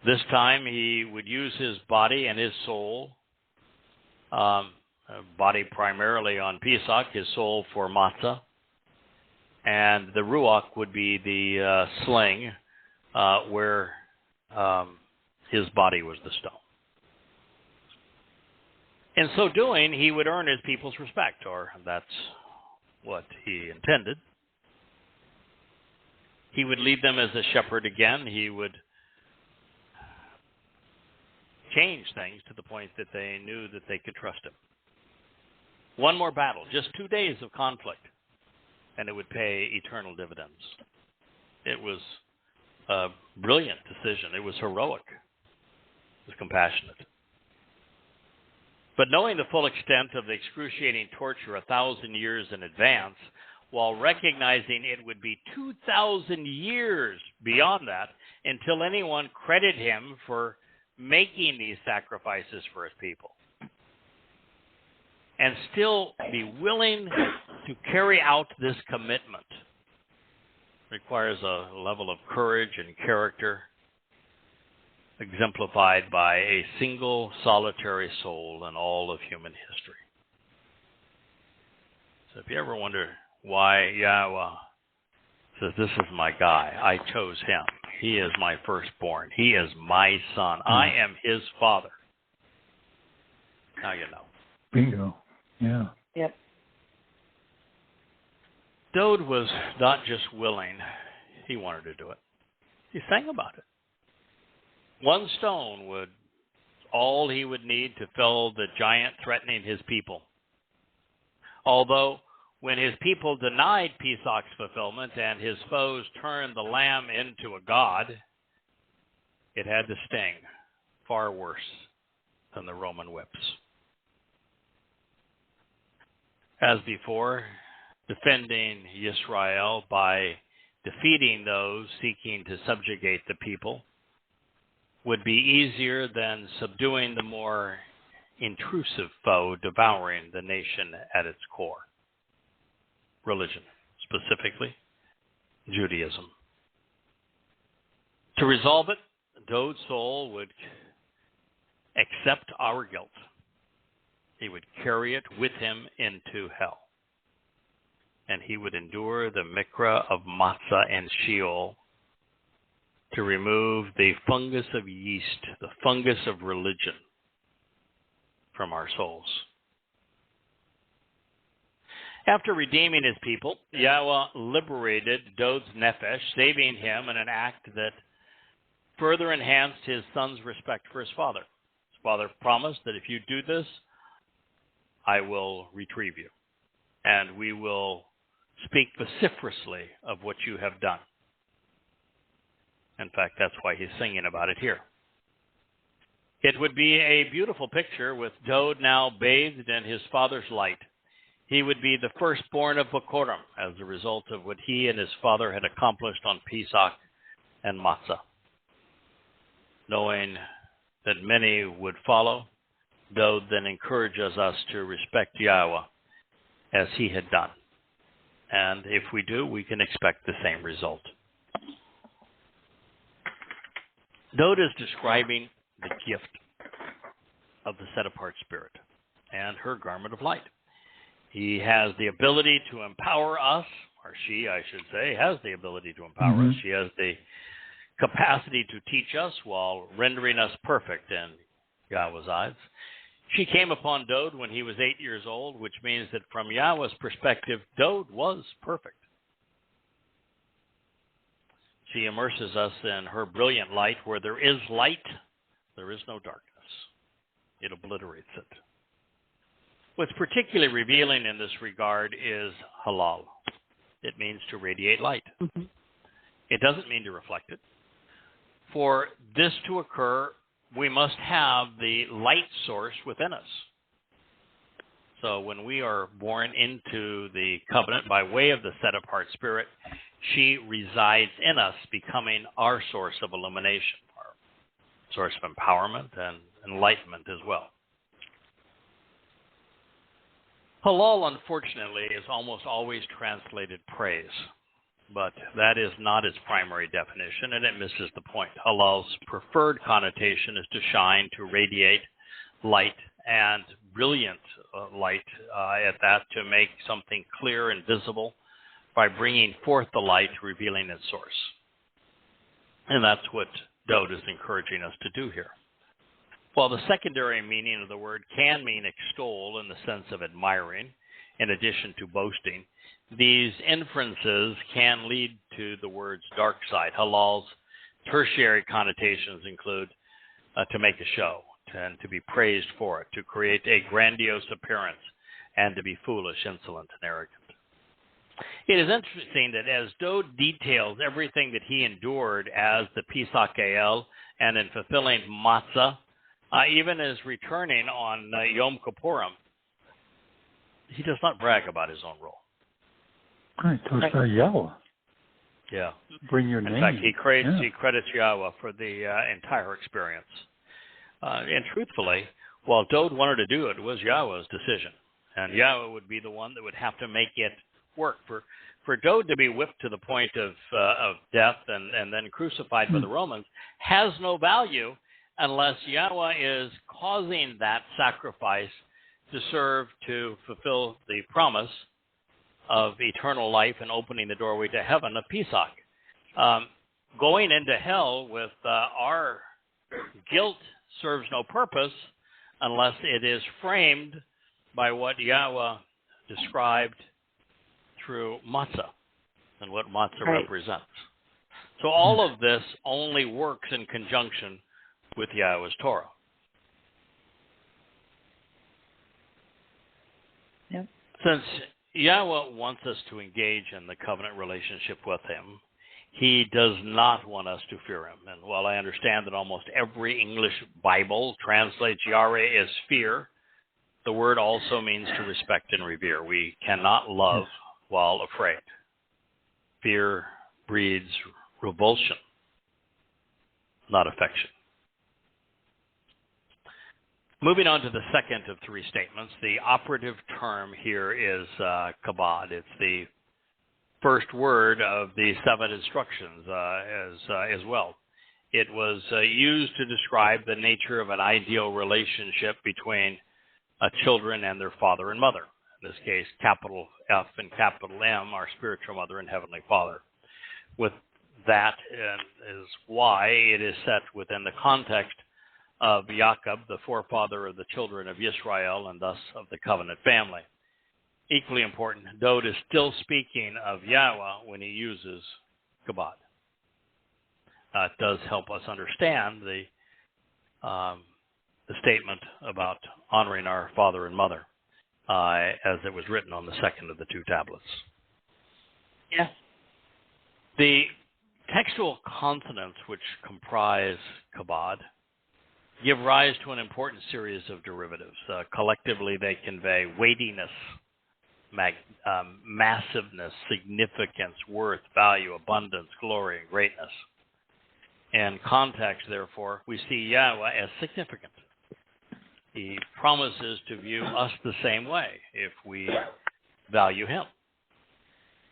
This time he would use his body and his soul, body primarily on Pesach, his soul for matzah, and the ruach would be the sling where his body was the stone. In so doing, he would earn his people's respect, or that's what he intended. He would lead them as a shepherd again. He would change things to the point that they knew that they could trust him. One more battle, just 2 days of conflict, and it would pay eternal dividends. It was a brilliant decision. It was heroic. It was compassionate. But knowing the full extent of the excruciating torture 1,000 years in advance, while recognizing it would be 2,000 years beyond that until anyone credited him for making these sacrifices for his people, and still be willing to carry out this commitment, requires a level of courage and character exemplified by a single solitary soul in all of human history. So if you ever wonder why Yahowah says, this is my guy, I chose him, he is my firstborn, he is my son, I am his father, now you know. Bingo. Yeah. Yep. Dowd was not just willing, he wanted to do it. He sang about it. One stone would all he would need to fell the giant threatening his people. Although when his people denied Pesach's fulfillment and his foes turned the lamb into a god, it had to sting far worse than the Roman whips. As before, defending Yisrael by defeating those seeking to subjugate the people would be easier than subduing the more intrusive foe devouring the nation at its core. Religion, specifically Judaism. To resolve it, Dowd's soul would accept our guilt. He would carry it with him into hell. And he would endure the mikra of matzah and Sheol to remove the fungus of yeast, the fungus of religion from our souls. After redeeming his people, Yahowah liberated Dowd's nefesh, saving him in an act that further enhanced his son's respect for his father. His father promised that if you do this, I will retrieve you, and we will speak vociferously of what you have done. In fact, that's why he's singing about it here. It would be a beautiful picture with Dowd now bathed in his father's light. He would be the firstborn of Bokorim as a result of what he and his father had accomplished on Pesach and Matzah. Knowing that many would follow, Dowd then encourages us to respect Yahowah as he had done. And if we do, we can expect the same result. Dowd is describing the gift of the set-apart spirit and her garment of light. He has the ability to empower us, or she, I should say, has the ability to empower us. She has the capacity to teach us while rendering us perfect in Yahweh's eyes. She came upon Dowd when he was 8 years old, which means that from Yahweh's perspective, Dowd was perfect. She immerses us in her brilliant light. Where there is light, there is no darkness. It obliterates it. What's particularly revealing in this regard is Halal. It means to radiate light. It doesn't mean to reflect it. For this to occur, we must have the light source within us. So when we are born into the covenant by way of the set-apart Spirit, she resides in us, becoming our source of illumination, our source of empowerment and enlightenment as well. Halal, unfortunately, is almost always translated praise, but that is not its primary definition, and it misses the point. Halal's preferred connotation is to shine, to radiate light, and brilliant light at that, to make something clear and visible by bringing forth the light, revealing its source. And that's what Dowd is encouraging us to do here. While the secondary meaning of the word can mean extol in the sense of admiring, in addition to boasting, these inferences can lead to the word's dark side. Halal's tertiary connotations include to make a show, and to be praised for it, to create a grandiose appearance, and to be foolish, insolent, and arrogant. It is interesting that as Dowd details everything that he endured as the Pesach Lamb and in fulfilling matzah, even as returning on Yom Kippurim, he does not brag about his own role. Right, talks Yahweh. Yeah. Bring your name. In fact, he credits Yahweh for the entire experience. And truthfully, while Dowd wanted to do it, it was Yahweh's decision. And Yahweh would be the one that would have to make it work. For Dowd to be whipped to the point of death and then crucified by the Romans has no value unless Yahweh is causing that sacrifice to serve to fulfill the promise of eternal life and opening the doorway to heaven of Pesach. Going into hell with our guilt serves no purpose unless it is framed by what Yahweh described through matzah and what matzah represents. So all of this only works in conjunction with Yahweh's Torah. Yep. Since Yahweh wants us to engage in the covenant relationship with him, he does not want us to fear him. And while I understand that almost every English Bible translates Yahweh as fear, the word also means to respect and revere. We cannot love while afraid. Fear breeds revulsion, not affection. Moving on to the second of three statements, the operative term here is kabod. It's the first word of the 7 instructions as well. It was used to describe the nature of an ideal relationship between children and their father and mother. In this case, capital F and capital M, our spiritual mother and heavenly father. With that is why it is set within the context of Jacob, the forefather of the children of Israel and thus of the covenant family. Equally important, Dowd is still speaking of Yahweh when he uses kabod. It does help us understand the statement about honoring our father and mother as it was written on the second of the 2 tablets. Yeah. The textual consonants which comprise kabod give rise to an important series of derivatives. Collectively, they convey weightiness, massiveness, significance, worth, value, abundance, glory, and greatness. In context, therefore, we see Yahweh as significant. He promises to view us the same way if we value him.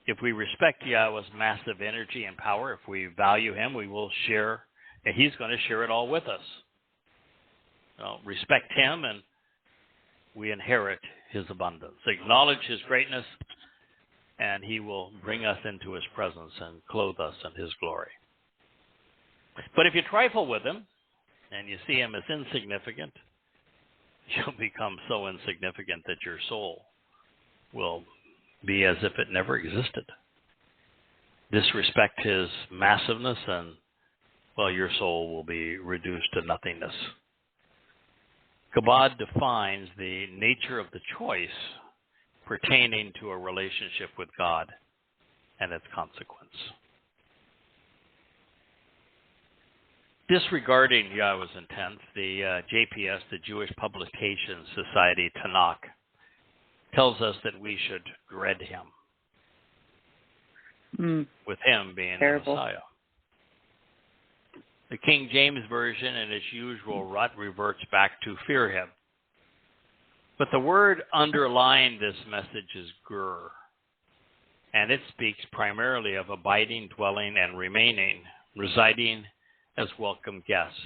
If we respect Yahweh's massive energy and power, if we value him, we will share, and he's going to share it all with us. Respect him, and we inherit his abundance. Acknowledge his greatness, and he will bring us into his presence and clothe us in his glory. But if you trifle with him and you see him as insignificant, you'll become so insignificant that your soul will be as if it never existed. Disrespect his massiveness, and, well, your soul will be reduced to nothingness. Kabod defines the nature of the choice pertaining to a relationship with God and its consequence. Disregarding Yahweh's intent, the JPS, the Jewish Publication Society, Tanakh, tells us that we should dread him, with him being Terrible. the Messiah. The King James Version, in its usual rut, reverts back to fear him. But the word underlying this message is gur, and it speaks primarily of abiding, dwelling, and remaining, residing as welcome guests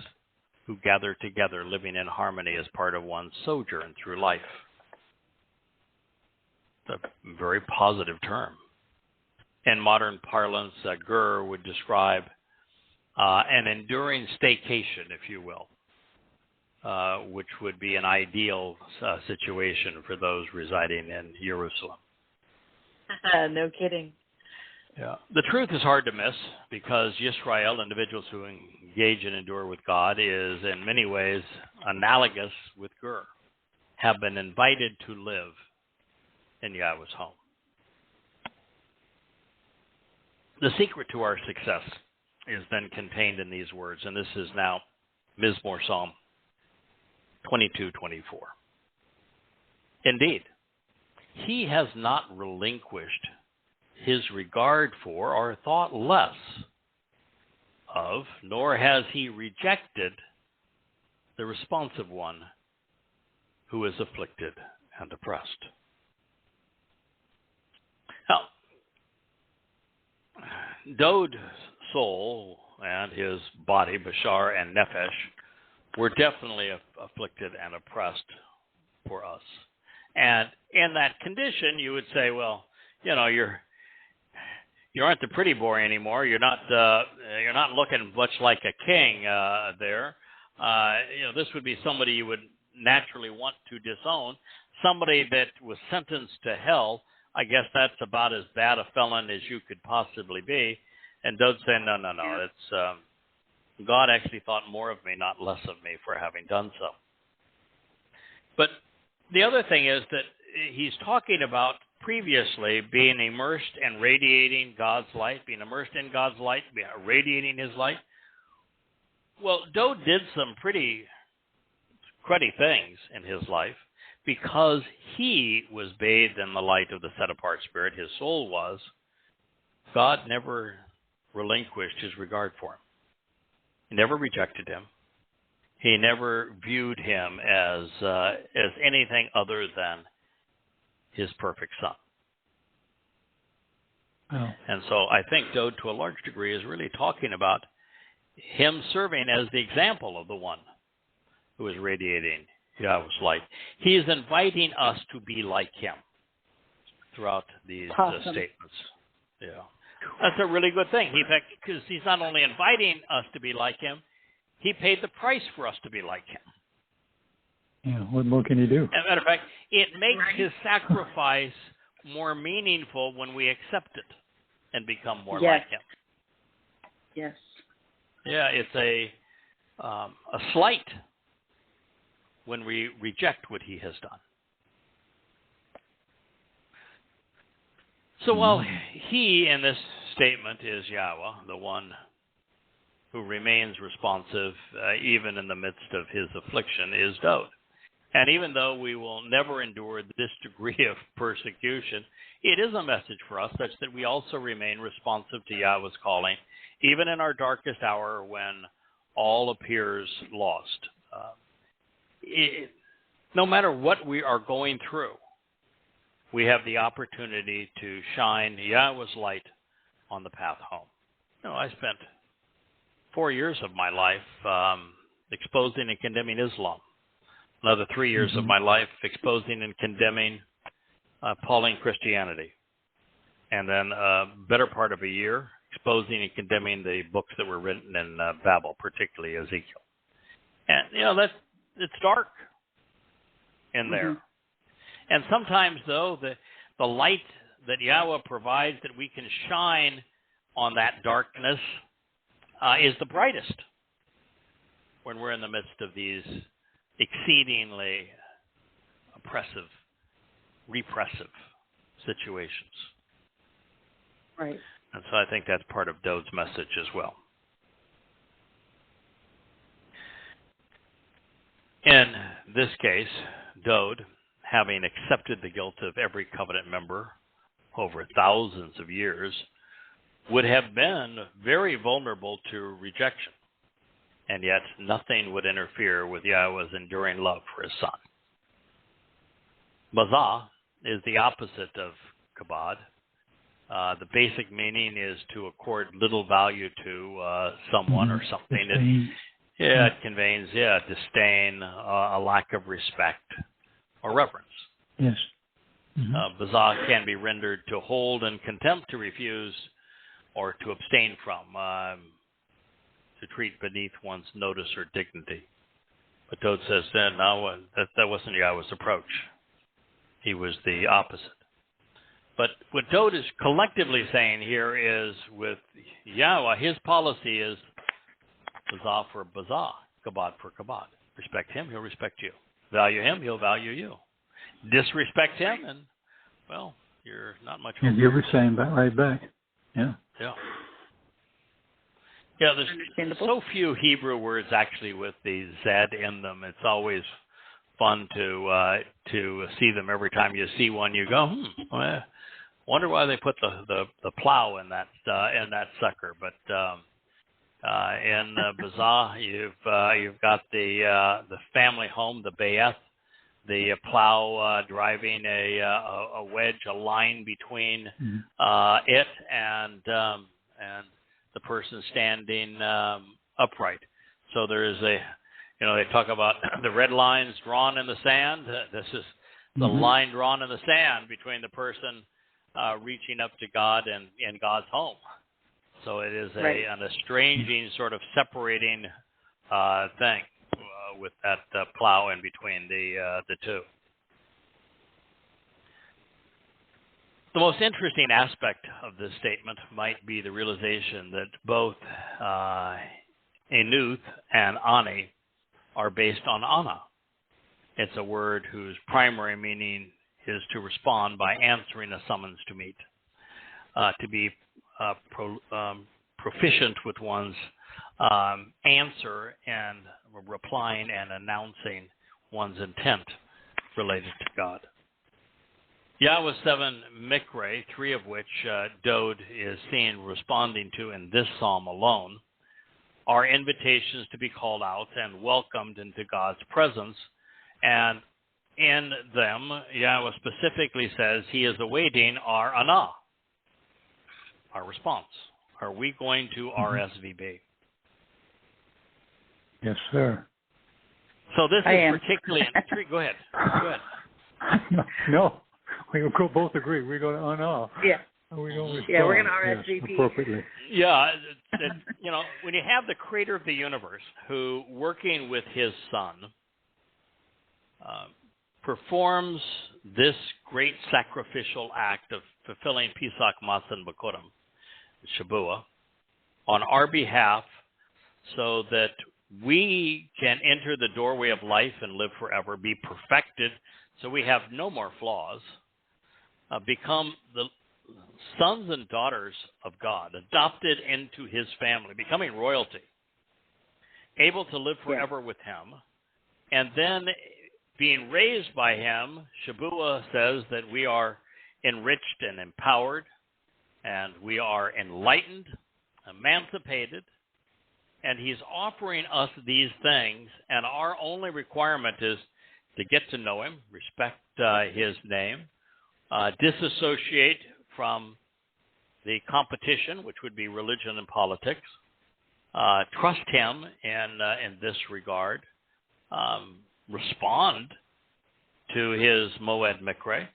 who gather together, living in harmony as part of one's sojourn through life. It's a very positive term. In modern parlance, gur would describe an enduring staycation, if you will, which would be an ideal situation for those residing in Jerusalem. No kidding. Yeah. The truth is hard to miss because Yisrael, individuals who engage and endure with God, is in many ways analogous with gur, have been invited to live in Yahweh's home. The secret to our success is then contained in these words, and this is now Mizmowr Psalm 22:24. Indeed, he has not relinquished his regard for or thought less of, nor has he rejected the responsive one who is afflicted and oppressed. Now, Dowd's soul and his body, Bashar and Nephesh, were definitely afflicted and oppressed for us. And in that condition, you would say, well, you know, you aren't the pretty boy anymore. You're not looking much like a king there. This would be somebody you would naturally want to disown. Somebody that was sentenced to hell. I guess that's about as bad a felon as you could possibly be. And Dowd said, no. It's God actually thought more of me, not less of me, for having done so. But the other thing is that he's talking about previously being immersed and radiating God's light, being immersed in God's light, radiating his light. Well, Dowd did some pretty cruddy things in his life because he was bathed in the light of the set-apart spirit. His soul was. God never relinquished his regard for him. He never rejected him. He never viewed him as anything other than his perfect son. Oh. And so I think Dowd, to a large degree, is really talking about him serving as the example of the one who is radiating Yahweh's light. He is inviting us to be like him throughout these statements. Yeah, that's a really good thing. Because he's not only inviting us to be like him, he paid the price for us to be like him. Yeah, what more can you do? As a matter of fact, it makes his sacrifice more meaningful when we accept it and become more like him. Yes. Yeah, it's a slight when we reject what he has done. So while he, in this statement, is Yahweh, the one who remains responsive even in the midst of his affliction, is Dowd. And even though we will never endure this degree of persecution, it is a message for us such that we also remain responsive to Yahweh's calling, even in our darkest hour when all appears lost. No matter what we are going through, we have the opportunity to shine Yahweh's light on the path home. I spent 4 years of my life exposing and condemning Islam. Another 3 years of my life exposing and condemning Pauline Christianity. and then a better part of a year exposing and condemning the books that were written in Babel, particularly Ezekiel. And, it's dark in there. And sometimes, though, the light that Yahowah provides that we can shine on that darkness is the brightest when we're in the midst of these exceedingly oppressive, repressive situations. Right. And so I think that's part of Dowd's message as well. In this case, Dowd, having accepted the guilt of every covenant member over thousands of years, would have been very vulnerable to rejection. And yet nothing would interfere with Yahowah's enduring love for his son. Mazah is the opposite of kabod. The basic meaning is to accord little value to someone or something. It conveys, disdain, a lack of respect or reverence. Yes. Mazah can be rendered to hold in contempt, to refuse, or to abstain from, to treat beneath one's notice or dignity. But Dowd says, no, that wasn't Yahowah's approach. He was the opposite. But what Dowd is collectively saying here is, with Yahowah, his policy is bazah for bazah, kabod for kabod. Respect him, he'll respect you. Value him, he'll value you. Disrespect him, and, well, you're not much. And you're saying that right back. Yeah. Yeah. Yeah, there's so few Hebrew words actually with the Z in them. It's always fun to see them. Every time you see one, you go, wonder why they put the plow in that sucker. But in Bazah, you've got the family home, the Bayeth, the plow driving a wedge, a line between it and the person standing upright. So there is they talk about the red lines drawn in the sand. This is the line drawn in the sand between the person reaching up to God and God's home. So it is an estranging, sort of separating thing with that plow in between the two. The most interesting aspect of this statement might be the realization that both Enuth and Ani are based on Ana. It's a word whose primary meaning is to respond by answering a summons to meet, to be proficient with one's answer and replying and announcing one's intent related to God. Yahowah's 7 mikre, 3 of which Dowd is seen responding to in this psalm alone, are invitations to be called out and welcomed into God's presence. And in them, Yahowah specifically says he is awaiting our ana, our response. Are we going to RSVB? Yes, sir. So this is particularly intriguing. Go ahead. No. We both agree. We're going to ana. Yeah. We're going to we're going to RSVP. Yes, appropriately. Yeah, when you have the creator of the universe who, working with his son, performs this great sacrificial act of fulfilling Pesach Masan Bakurim, Shabuw'ah, on our behalf, so that we can enter the doorway of life and live forever, be perfected, so we have no more flaws, become the sons and daughters of God, adopted into his family, becoming royalty, able to live forever with him, and then being raised by him. Shabuw'ah says that we are enriched and empowered, and we are enlightened, emancipated, and he's offering us these things, and our only requirement is to get to know him, respect his name, disassociate from the competition, which would be religion and politics, trust him in this regard, respond to his moed mikre,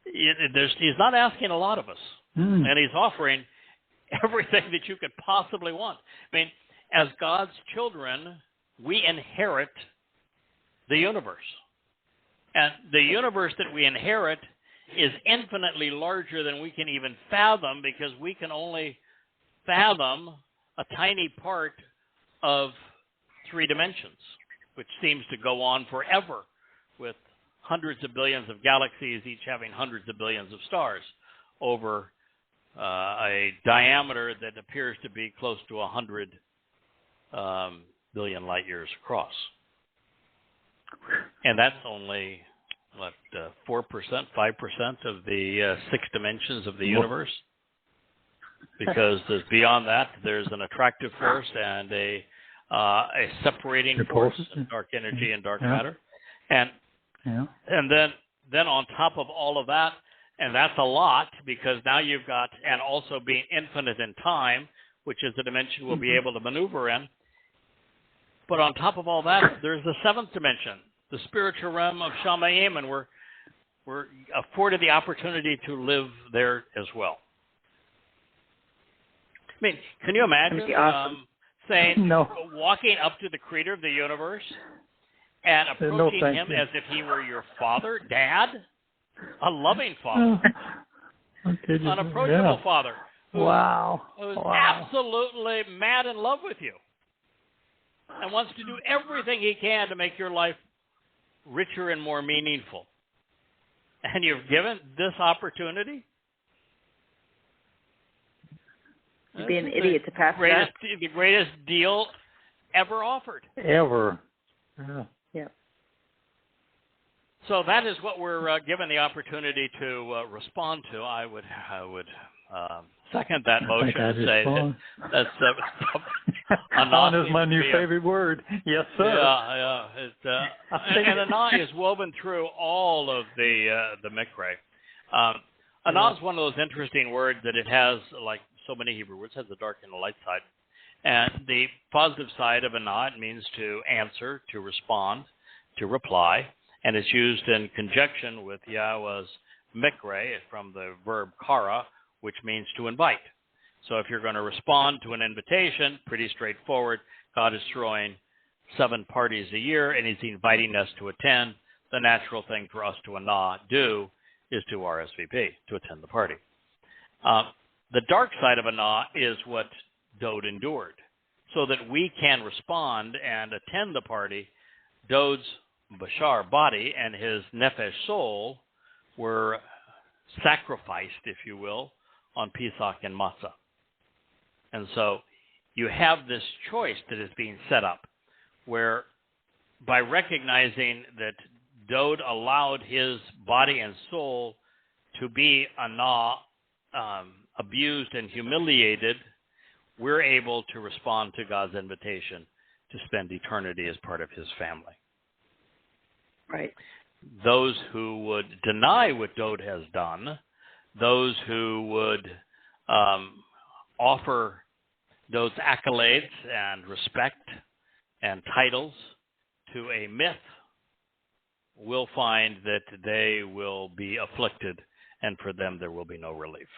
he's not asking a lot of us, and he's offering everything that you could possibly want. I mean, as God's children, we inherit the universe. And the universe that we inherit is infinitely larger than we can even fathom, because we can only fathom a tiny part of 3 dimensions, which seems to go on forever, with hundreds of billions of galaxies, each having hundreds of billions of stars, over a diameter that appears to be close to 100 billion light years across. And that's only, 4%, 5% of the 6 dimensions of the universe? Because beyond that, there's an attractive force and a separating force of dark energy and dark matter. And then on top of all of that, and that's a lot, because now you've got, and also being infinite in time, which is a dimension we'll be able to maneuver in. But on top of all that, there's the 7th dimension, the spiritual realm of Shamayim, and we're afforded the opportunity to live there as well. I mean, can you imagine walking up to the creator of the universe and approaching him as if he were your father, Dad? A loving father. An approachable father. Who's absolutely mad in love with you and wants to do everything he can to make your life richer and more meaningful. And you're given this opportunity? You'd be an idiot to pass it up. The greatest deal ever offered. Ever. Yeah. So that is what we're given the opportunity to respond to. I would second that motion and say that's Anon is my new favorite word. Yes, sir. Yeah. And Anon is woven through all of the Mikra. Anon is one of those interesting words that it has, like so many Hebrew words, has the dark and the light side. And the positive side of Anon means to answer, to respond, to reply. And it's used in conjunction with Yahweh's mikre from the verb kara, which means to invite. So if you're going to respond to an invitation, pretty straightforward. God is throwing 7 parties a year, and he's inviting us to attend. The natural thing for us to do is to RSVP, to attend the party. The dark side of is what Dowd endured. So that we can respond and attend the party, Dowd's Bashar body and his Nefesh soul were sacrificed, if you will, on Pesach and Matzah. And so you have this choice that is being set up where, by recognizing that Dowd allowed his body and soul to be abused and humiliated, we're able to respond to God's invitation to spend eternity as part of his family. Right. Those who would deny what Dowd has done, those who would offer Dowd's accolades and respect and titles to a myth, will find that they will be afflicted, and for them there will be no relief.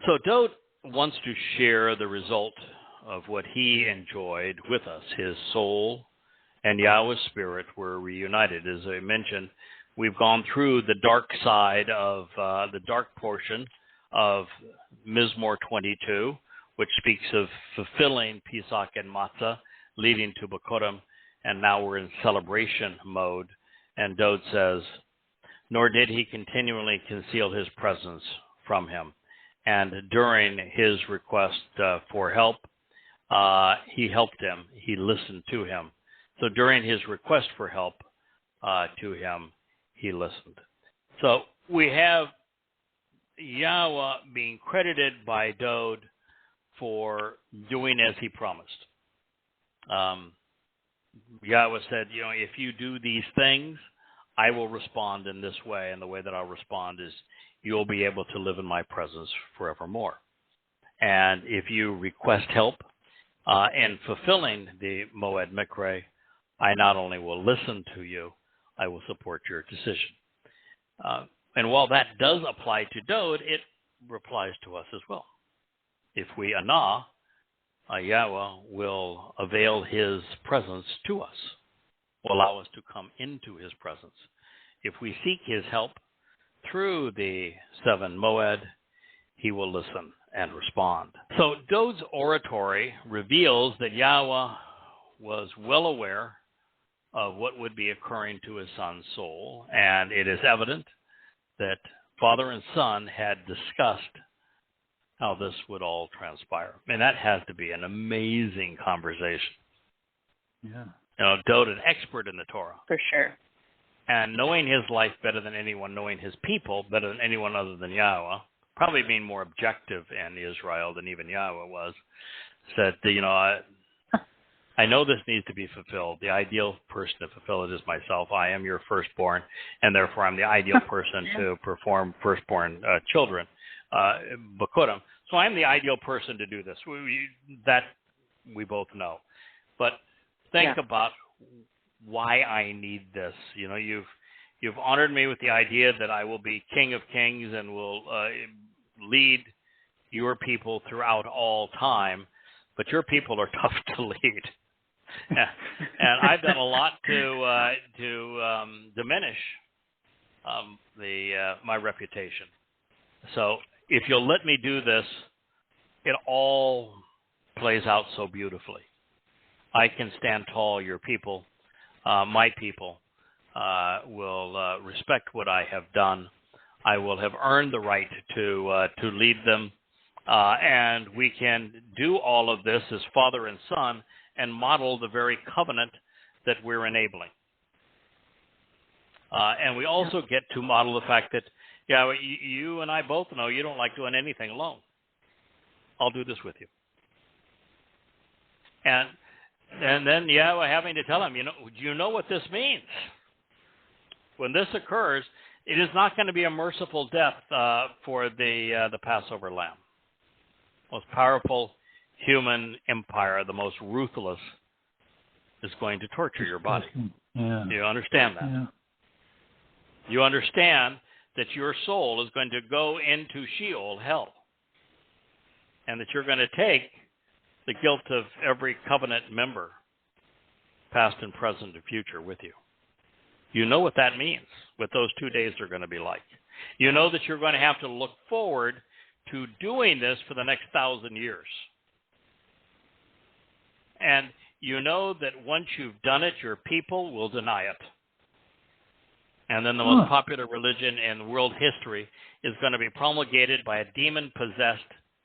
So Dowd wants to share the result of what he enjoyed with us. His soul and Yahweh's spirit were reunited. As I mentioned, we've gone through the dark side of the dark portion of Mizmowr 22, which speaks of fulfilling Pesach and Matzah, leading to Bakorim, and now we're in celebration mode. And Dowd says, nor did he continually conceal his presence from him. And during his request for help, he helped him. He listened to him. So during his request for help to him, he listened. So we have Yahweh being credited by Dowd for doing as he promised. Yahweh said, if you do these things, I will respond in this way. And the way that I'll respond is you'll be able to live in my presence forevermore. And if you request help in fulfilling the Moed Mikre, I not only will listen to you, I will support your decision. And while that does apply to Dowd, it applies to us as well. If we anah, Yahweh will avail his presence to us, will allow us to come into his presence. If we seek his help through the 7 moed, he will listen and respond. So Dowd's oratory reveals that Yahweh was well aware of what would be occurring to his son's soul, and it is evident that father and son had discussed how this would all transpire. And that has to be an amazing conversation. Yeah. You know, Dowd, an expert in the Torah. For sure. And knowing his life better than anyone, knowing his people better than anyone other than Yahweh, probably being more objective in Israel than even Yahweh was, said, you know, I know this needs to be fulfilled. The ideal person to fulfill it is myself. I am your firstborn, and therefore I'm the ideal person to perform firstborn children, Bakurim. So I'm the ideal person to do this. That we both know. But think about why I need this. You know, you've honored me with the idea that I will be King of Kings and will lead your people throughout all time, but your people are tough to lead. And I've done a lot to diminish my reputation. So if you'll let me do this, it all plays out so beautifully. I can stand tall. Your people, my people, will respect what I have done. I will have earned the right to lead them, and we can do all of this as father and son and model the very covenant that we're enabling. And we also get to model the fact that, you and I both know you don't like doing anything alone. I'll do this with you. And then Yahweh having to tell him, do you know what this means? When this occurs, it is not going to be a merciful death for the Passover Lamb. Most powerful human empire, the most ruthless, is going to torture your body. Yeah. Do you understand that? Yeah. You understand that your soul is going to go into Sheol, hell, and that you're going to take the guilt of every covenant member, past and present and future, with you. You know what that means, what those 2 days are going to be like. You know that you're going to have to look forward to doing this for the next 1,000 years. And you know that once you've done it, your people will deny it. And then the most popular religion in world history is going to be promulgated by a demon-possessed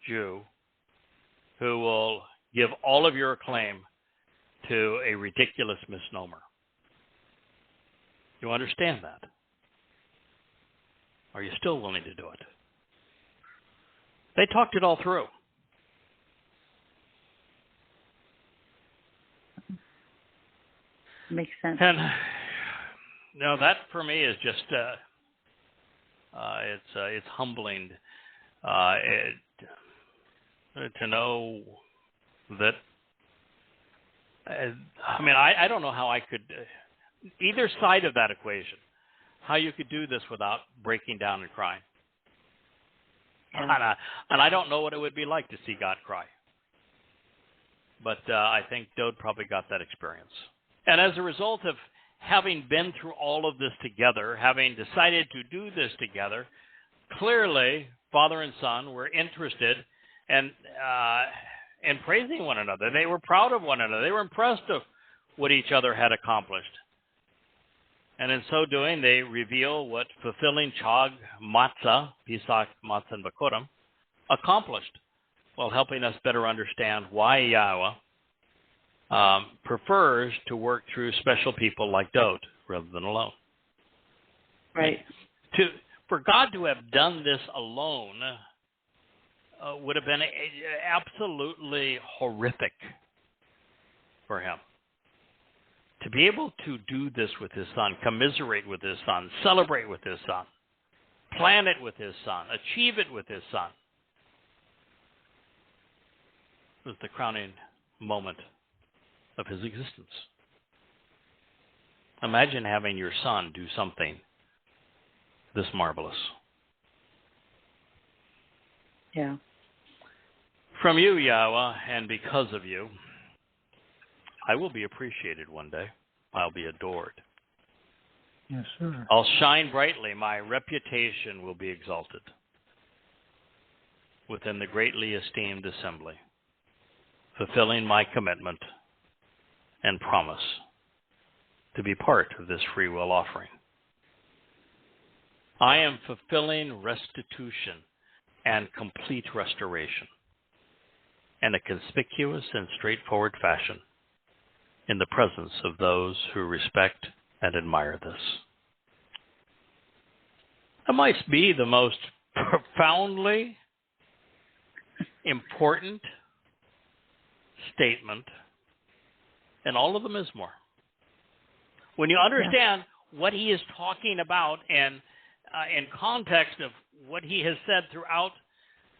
Jew who will give all of your acclaim to a ridiculous misnomer. You understand that? Are you still willing to do it? They talked it all through. Makes sense. And that for me is just it's humbling to know that. I don't know how I could either side of that equation, how you could do this without breaking down and crying. Yeah. And I don't know what it would be like to see God cry. But I think Dowd probably got that experience. And as a result of having been through all of this together, having decided to do this together, clearly father and son were interested in praising one another. They were proud of one another. They were impressed of what each other had accomplished. And in so doing, they reveal what fulfilling Chag Matzah, Pesach Matzah and Bakurim, accomplished, while helping us better understand why Yahweh prefers to work through special people like Dowd rather than alone. Right. For God to have done this alone would have been absolutely horrific for him. To be able to do this with his son, commiserate with his son, celebrate with his son, plan it with his son, achieve it with his son, was the crowning moment of his existence. Imagine having your son do something this marvelous. Yeah. From you, Yahowah, and because of you, I will be appreciated one day. I'll be adored. Yes, sir. I'll shine brightly. My reputation will be exalted within the greatly esteemed assembly, fulfilling my commitment and promise to be part of this free will offering. I am fulfilling restitution and complete restoration in a conspicuous and straightforward fashion in the presence of those who respect and admire this. That might be the most profoundly important statement in all of the Mizmowr. When you understand what he is talking about and in context of what he has said throughout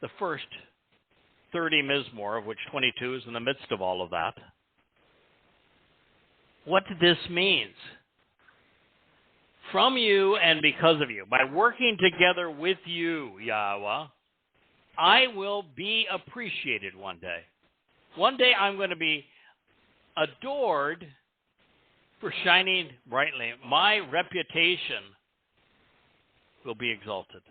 the first 30 Mizmowr, of which 22 is in the midst of all of that, what this means. From you and because of you, by working together with you, Yahowah, I will be appreciated one day. One day I'm going to be adored for shining brightly. My reputation will be exalted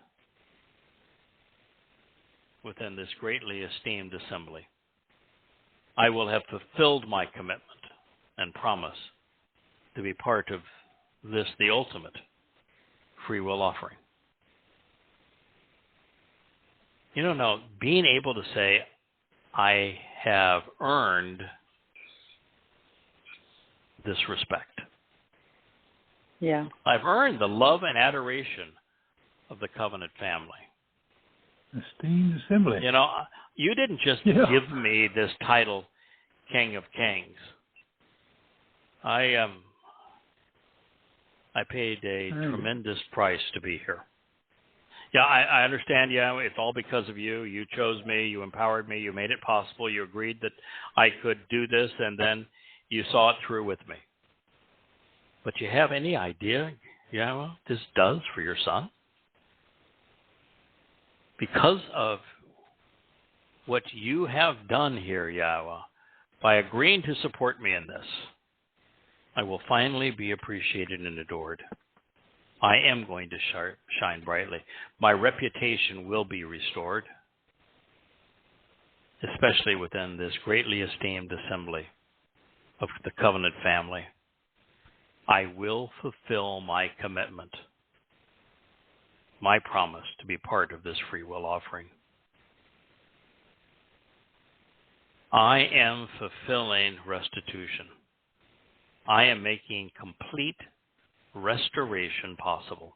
within this greatly esteemed assembly. I will have fulfilled my commitment and promise to be part of this, the ultimate free will offering. You don't know, being able to say, I have earned this respect. Yeah. I've earned the love and adoration of the covenant family. Esteemed assembly. You know, you didn't just give me this title, King of Kings. I paid a tremendous price to be here. Yeah, I understand. Yeah, it's all because of you. You chose me. You empowered me. You made it possible. You agreed that I could do this, and then you saw it through with me. But you have any idea, what this does for your son? Because of what you have done here, Yahowah, by agreeing to support me in this, I will finally be appreciated and adored. I am going to shine brightly. My reputation will be restored, especially within this greatly esteemed assembly of the covenant family. I will fulfill my commitment, my promise to be part of this free will offering. I am fulfilling restitution. I am making complete restoration possible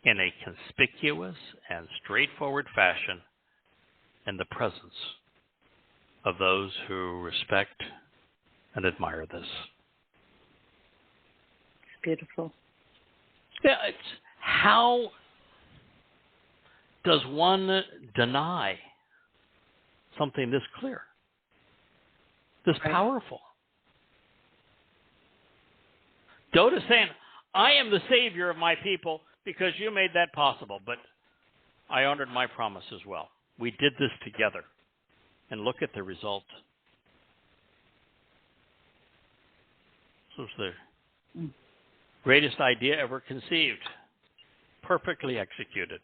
in a conspicuous and straightforward fashion in the presence of those who respect and admire this. It's beautiful. Yeah, it's how does one deny something this clear, this powerful? Dowd is saying, I am the savior of my people because you made that possible, but I honored my promise as well. We did this together. And look at the result. This was the greatest idea ever conceived, perfectly executed.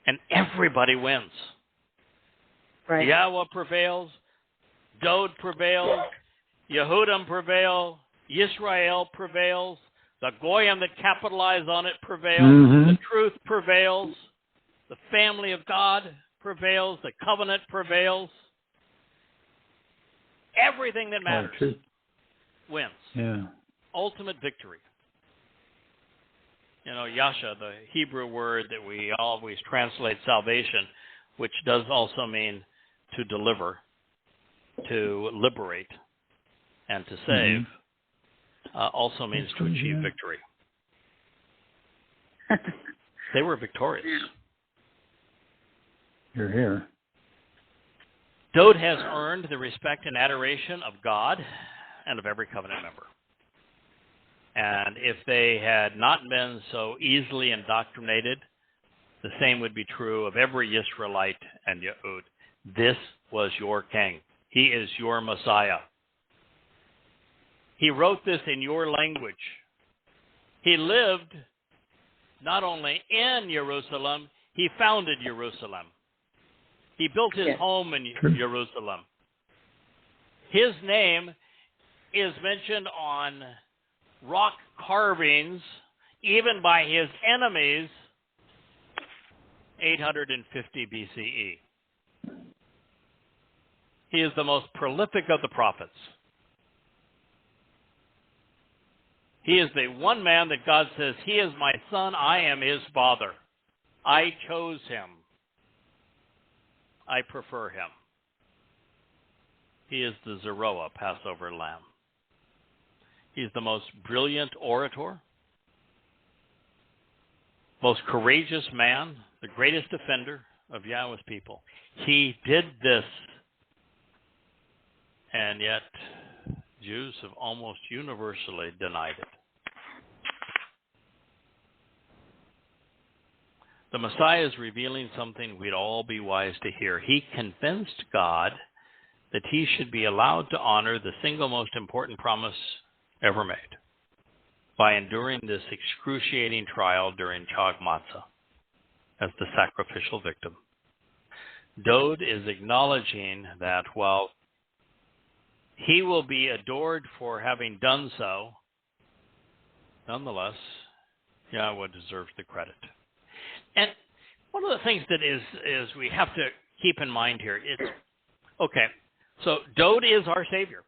And everybody wins. Right. Yahowah prevails, Dowd prevails, Yehudim prevail, Yisrael prevails, the Goyim that capitalize on it prevails, the truth prevails, the family of God prevails, the covenant prevails. Everything that matters wins. Yeah. Ultimate victory. You know, Yasha, the Hebrew word that we always translate salvation, which does also mean to deliver, to liberate, and to save, also means to achieve victory. They were victorious. You're here. Dowd has earned the respect and adoration of God and of every covenant member. And if they had not been so easily indoctrinated, the same would be true of every Israelite and Yahud. This was your king. He is your Messiah. He wrote this in your language. He lived not only in Jerusalem, he founded Jerusalem. He built his home in Jerusalem. His name is mentioned on rock carvings, even by his enemies, 850 BCE. He is the most prolific of the prophets. He is the one man that God says, he is my son, I am his father. I chose him. I prefer him. He is the Yahowah, Passover Lamb. He's the most brilliant orator, most courageous man, the greatest defender of Yahweh's people. He did this, and yet Jews have almost universally denied it. The Messiah is revealing something we'd all be wise to hear. He convinced God that he should be allowed to honor the single most important promise ever made by enduring this excruciating trial during Chag Matzah as the sacrificial victim. Dowd is acknowledging that while he will be adored for having done so, nonetheless, Yahweh deserves the credit. And one of the things that is we have to keep in mind here, it's, okay, so Dowd is our Savior.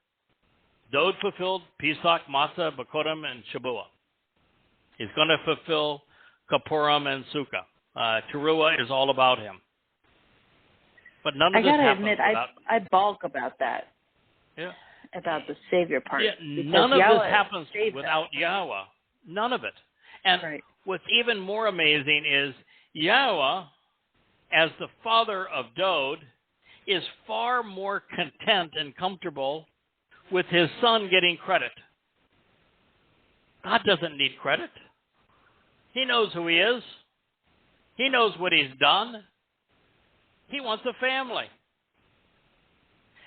Dowd fulfilled Pesach, Matzah, Bakorim, and Shabuw'ah. He's going to fulfill Kippurim and Sukkah. Towrah is all about him. But none of this happens admit, without... I balk about that. Yeah. About the Savior part. Yeah, none of this happens without Yahweh. None of it. And what's even more amazing is Yahweh, as the father of Dowd, is far more content and comfortable with his son getting credit. God doesn't need credit. He knows who he is. He knows what he's done. He wants a family.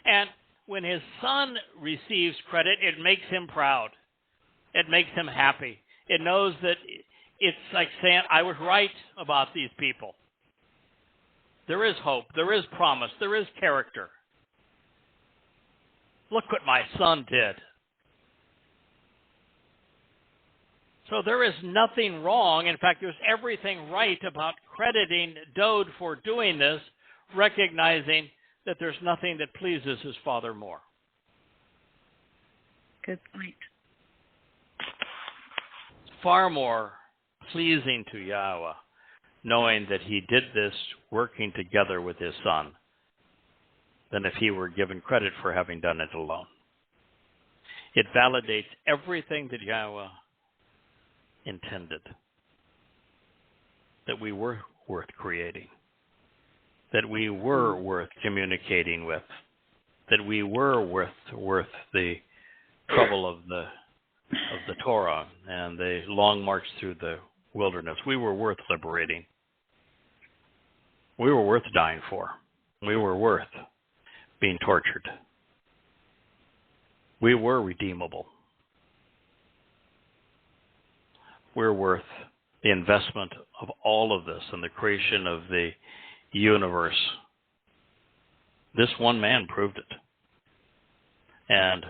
And when his son receives credit, it makes him proud. It makes him happy. It knows that it's like saying, I was right about these people. There is hope. There is promise. There is character. Look what my son did. So there is nothing wrong. In fact, there's everything right about crediting Dowd for doing this, recognizing that there's nothing that pleases his father more. Good point. Far more pleasing to Yahweh, knowing that he did this working together with his son, than if he were given credit for having done it alone. It validates everything that Yahweh intended, that we were worth creating, that we were worth communicating with, that we were worth the trouble of the Torah and the long march through the wilderness. We were worth liberating. We were worth dying for. We were worth being tortured. We were redeemable. We're worth the investment of all of this and the creation of the universe. This one man proved it. And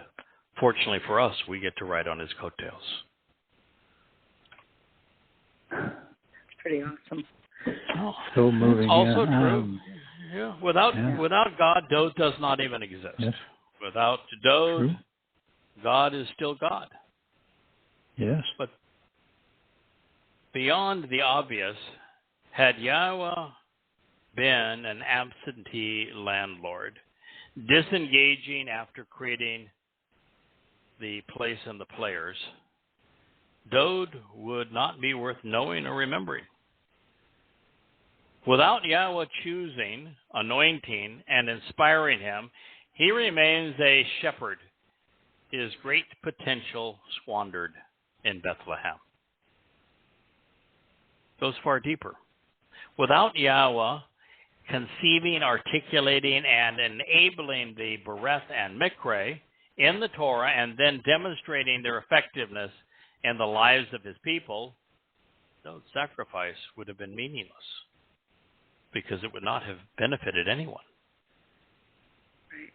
fortunately for us, we get to ride on his coattails. It's pretty awesome. So moving. Also true. Without God, Dowd does not even exist. Yes. Without Dowd, True. God is still God. Yes. But beyond the obvious, had Yahweh been an absentee landlord, disengaging after creating the place and the players, Dowd would not be worth knowing or remembering. Without Yahweh choosing, anointing, and inspiring him, he remains a shepherd his great potential squandered in Bethlehem. Goes far deeper. Without Yahowah conceiving, articulating, and enabling the Bereth and Mikre in the Torah and then demonstrating their effectiveness in the lives of his people, Dowd's sacrifice would have been meaningless because it would not have benefited anyone. Right.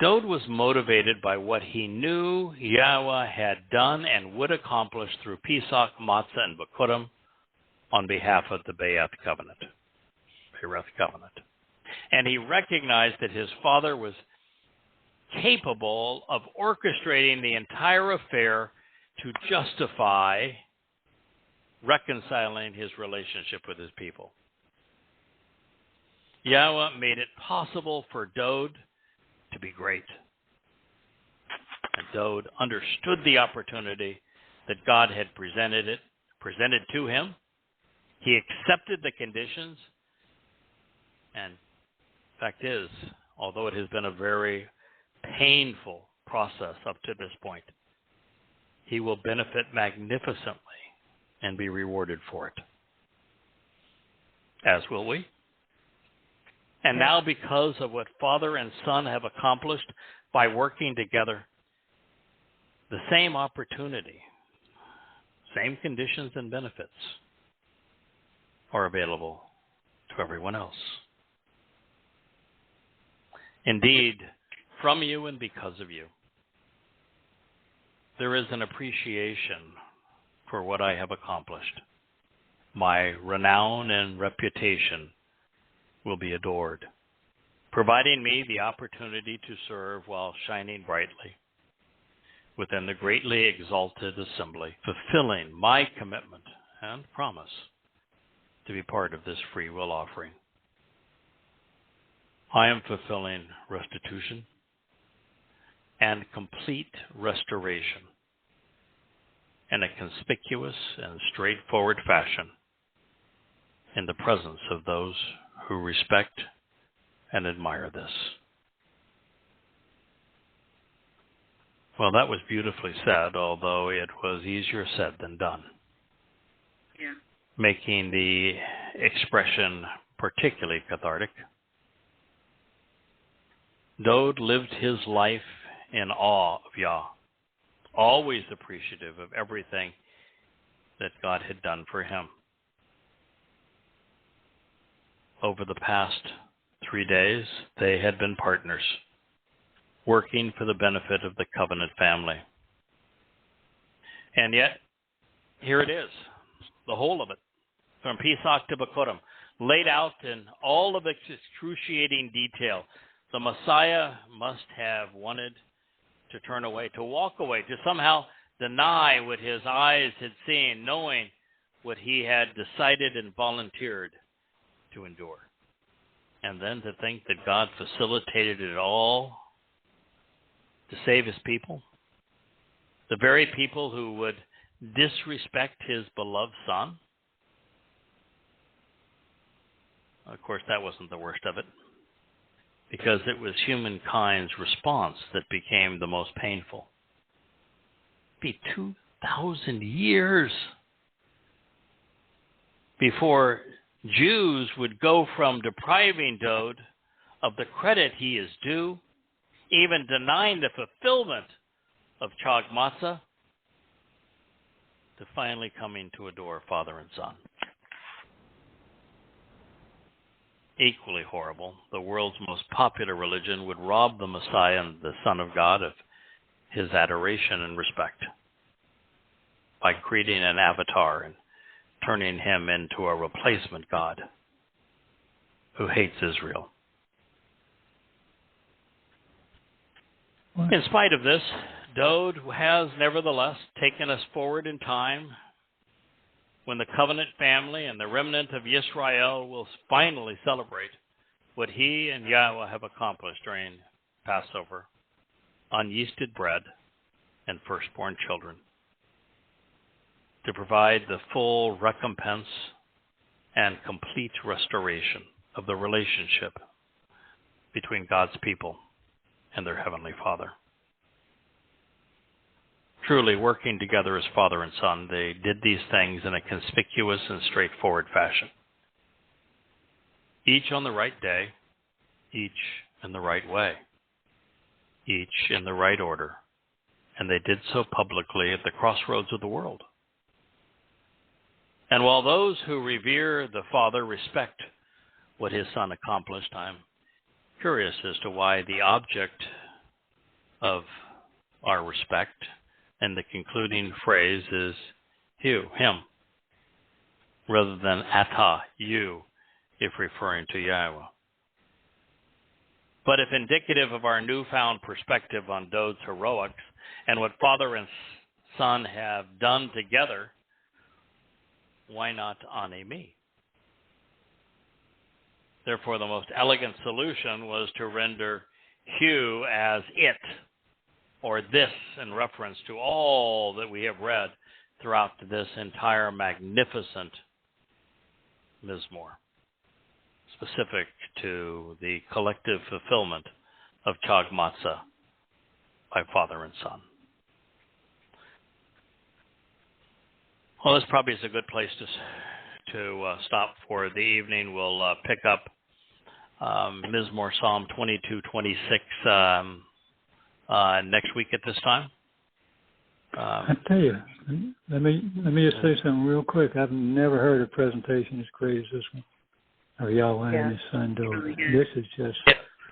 Dowd was motivated by what he knew Yahowah had done and would accomplish through Pesach, Matzah, and Bikurim on behalf of the Bereth covenant. And he recognized that his father was capable of orchestrating the entire affair to justify reconciling his relationship with his people. Yahowah made it possible for Dowd to be great. And Dowd understood the opportunity that God had presented to him. He accepted the conditions. And fact is, although it has been a very painful process up to this point, he will benefit magnificently and be rewarded for it. As will we. And now, because of what father and son have accomplished by working together, the same opportunity, same conditions and benefits are available to everyone else. Indeed, from you and because of you, there is an appreciation for what I have accomplished. My renown and reputation will be adored, providing me the opportunity to serve while shining brightly within the greatly exalted assembly, fulfilling my commitment and promise to be part of this free will offering. I am fulfilling restitution and complete restoration in a conspicuous and straightforward fashion in the presence of those who respect and admire this. Well, that was beautifully said, although it was easier said than done. Yeah. Making the expression particularly cathartic. Dowd lived his life in awe of Yah, always appreciative of everything that God had done for him. Over the past 3 days, they had been partners, working for the benefit of the covenant family. And yet, here it is, the whole of it, from Pesach to Bikurim, laid out in all of its excruciating detail. The Messiah must have wanted to turn away, to walk away, to somehow deny what his eyes had seen, knowing what he had decided and volunteered to endure. And then to think that God facilitated it all to save his people, the very people who would disrespect his beloved son. Of course, that wasn't the worst of it, because it was humankind's response that became the most painful. It'd be 2,000 years before Jews would go from depriving Dowd of the credit he is due, even denying the fulfillment of Chag Matzah, to finally coming to adore father and son. Equally horrible, the world's most popular religion would rob the Messiah and the Son of God of his adoration and respect by creating an avatar and turning him into a replacement God who hates Israel. In spite of this, Dowd has nevertheless taken us forward in time when the covenant family and the remnant of Israel will finally celebrate what he and Yahowah have accomplished during Passover, unyeasted bread and firstborn children, to provide the full recompense and complete restoration of the relationship between God's people and their Heavenly Father. truly working together as father and son, they did these things in a conspicuous and straightforward fashion. Each on the right day, each in the right way, each in the right order, and they did so publicly at the crossroads of the world. And while those who revere the Father respect what his Son accomplished, I'm curious as to why the object of our respect and the concluding phrase is him, rather than ata, you, if referring to Yahowah. But if indicative of our newfound perspective on Dowd's heroics and what Father and Son have done together, why not ane me? Therefore, the most elegant solution was to render Hugh as it, or this, in reference to all that we have read throughout this entire magnificent Mizmowr, specific to the collective fulfillment of Chag Matzah by Father and Son. Well, this probably is a good place to stop for the evening. We'll pick up Mizmowr Psalm 22-26 next week at this time. I tell you, let me just say something real quick. I've never heard a presentation as great as this one of Yahweh and His Son Dowd. Really good.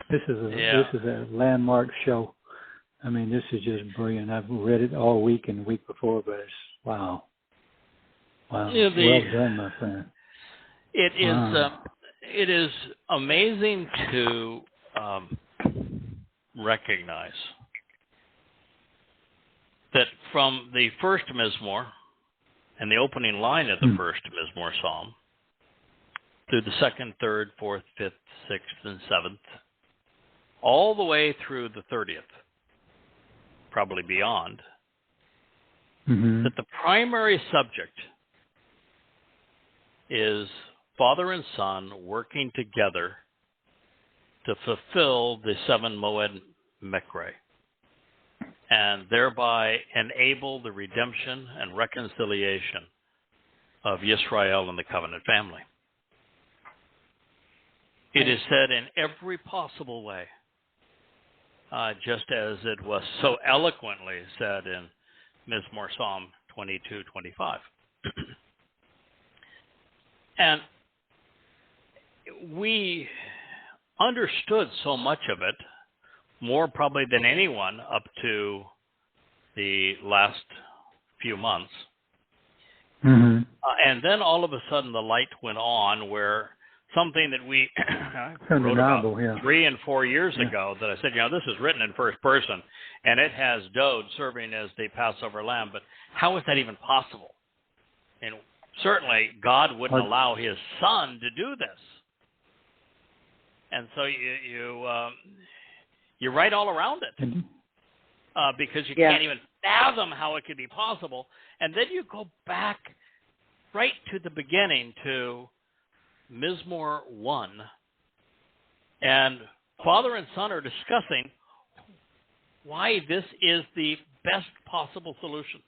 This is a landmark show. I mean, this is just brilliant. I've read it all week and the week before, but it's wow. Wow. Yeah, well done, my friend. It is amazing to recognize that from the first Mizmowr and the opening line of the first Mizmowr Psalm through the second, third, fourth, fifth, sixth, and seventh, all the way through the 30th, probably beyond, that the primary subject is Father and Son working together to fulfill the 7 Moed Mekre, and thereby enable the redemption and reconciliation of Yisrael and the covenant family. It is said in every possible way, just as it was so eloquently said in Mizmowr Psalm 22-25. And we understood so much of it, more probably than anyone up to the last few months. And then all of a sudden the light went on where something that we wrote about 3 and 4 years ago that I said, this is written in first person and it has Dowd serving as the Passover Lamb, but how is that even possible? And certainly God wouldn't allow his Son to do this. And so you write all around it because you can't even fathom how it could be possible. And then you go back right to the beginning to Mizmowr 1, and Father and Son are discussing why this is the best possible solution,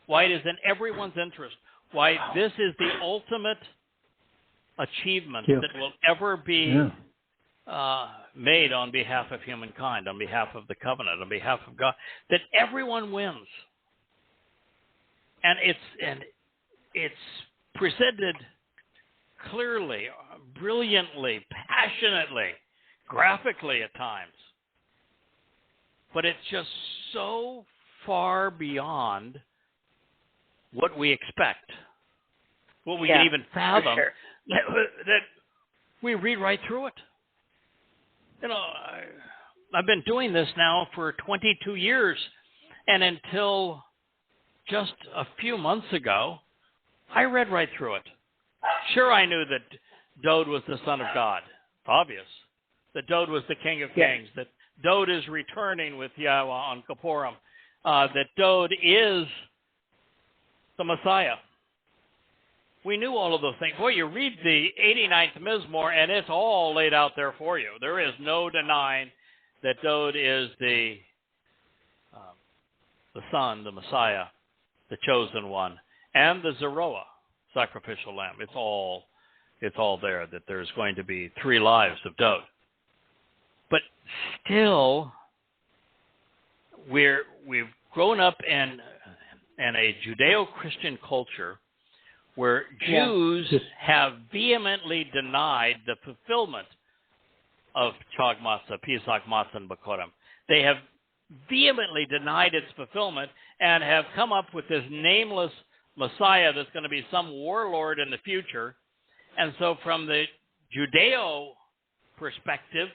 why it is in everyone's interest, why this is the ultimate achievement that will ever be made on behalf of humankind, on behalf of the covenant, on behalf of God, that everyone wins. And it's presented clearly, brilliantly, passionately, graphically at times. But it's just so far beyond what we expect, what we can even fathom, that we read right through it. I've been doing this now for 22 years, and until just a few months ago, I read right through it. Sure, I knew that Dowd was the Son of God. It's obvious. That Dowd was the King of Kings. That Dowd is returning with Yahowah on Kippurim. That Dowd is the Messiah. We knew all of those things. Boy, you read the 89th Mizmowr, and it's all laid out there for you. There is no denying that Dowd is the the Son, the Messiah, the chosen one, and the Zeroah, sacrificial lamb. It's all there, that there's going to be 3 lives of Dowd. But still, we've grown up in a Judeo-Christian culture where Jews have vehemently denied the fulfillment of Chag Matzah, Pesach Matzah, and Bakorim. They have vehemently denied its fulfillment and have come up with this nameless Messiah that's going to be some warlord in the future. And so from the Judeo perspective,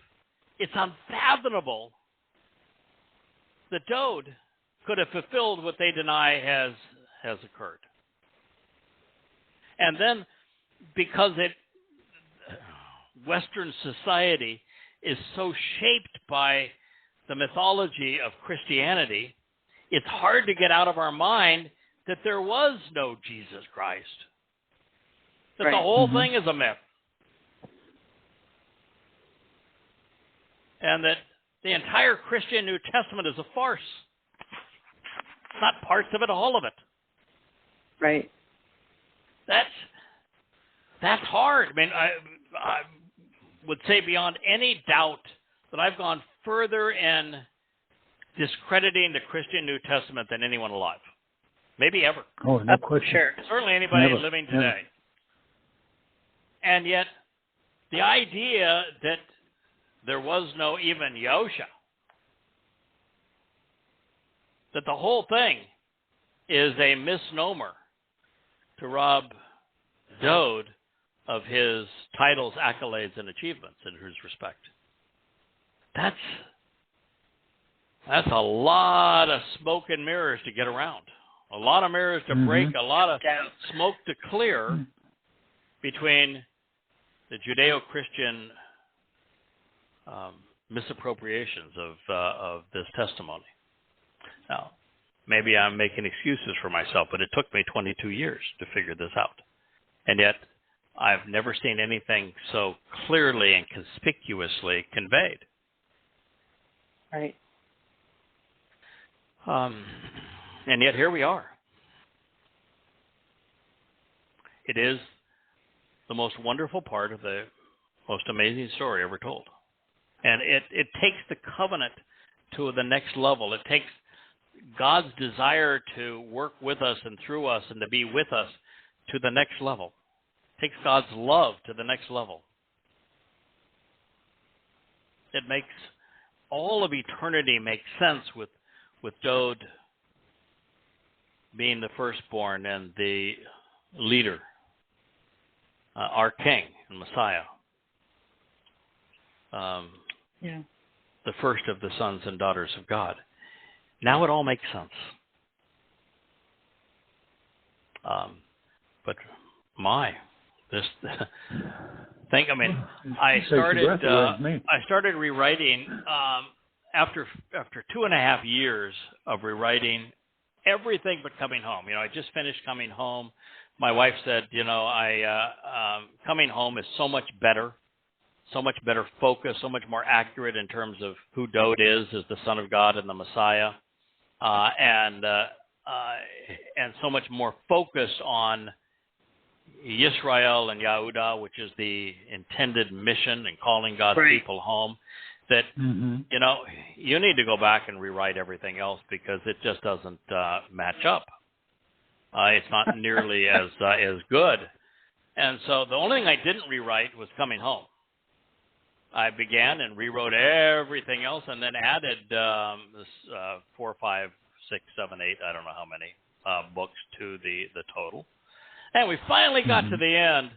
it's unfathomable that Dowd could have fulfilled what they deny has occurred. And then, because Western society is so shaped by the mythology of Christianity, it's hard to get out of our mind that there was no Jesus Christ. That the whole thing is a myth. And that the entire Christian New Testament is a farce. Not parts of it, all of it. Right. That's hard. I mean, I would say beyond any doubt that I've gone further in discrediting the Christian New Testament than anyone alive. Maybe ever. Oh, no question. Sure. Certainly anybody Never. living today. And yet, the idea that there was no even Yahusha, that the whole thing is a misnomer to rob Dowd of his titles, accolades, and achievements in his respect. That's a lot of smoke and mirrors to get around. A lot of mirrors to break, a lot of smoke to clear between the Judeo-Christian misappropriations of this testimony. Now, maybe I'm making excuses for myself, but it took me 22 years to figure this out. And yet, I've never seen anything so clearly and conspicuously conveyed. Right. And yet, here we are. It is the most wonderful part of the most amazing story ever told. And it takes the covenant to the next level. It takes God's desire to work with us and through us and to be with us to the next level. It takes God's love to the next level. It makes all of eternity make sense with Dowd being the firstborn and the leader, our king and Messiah. The first of the sons and daughters of God. Now it all makes sense. But this thing. I mean, I started rewriting after 2.5 years of rewriting everything but Coming Home. I just finished Coming Home. My wife said, Coming Home is so much better focus, so much more accurate in terms of who Dowd is as the Son of God and the Messiah, and so much more focused on Yisrael and Yahudah, which is the intended mission and calling God's people home, that, you need to go back and rewrite everything else because it just doesn't match up. It's not nearly as good. And so the only thing I didn't rewrite was Coming Home. I began and rewrote everything else and then added 4, 5, 6, 7, 8, I don't know how many books to the total. And we finally got to the end,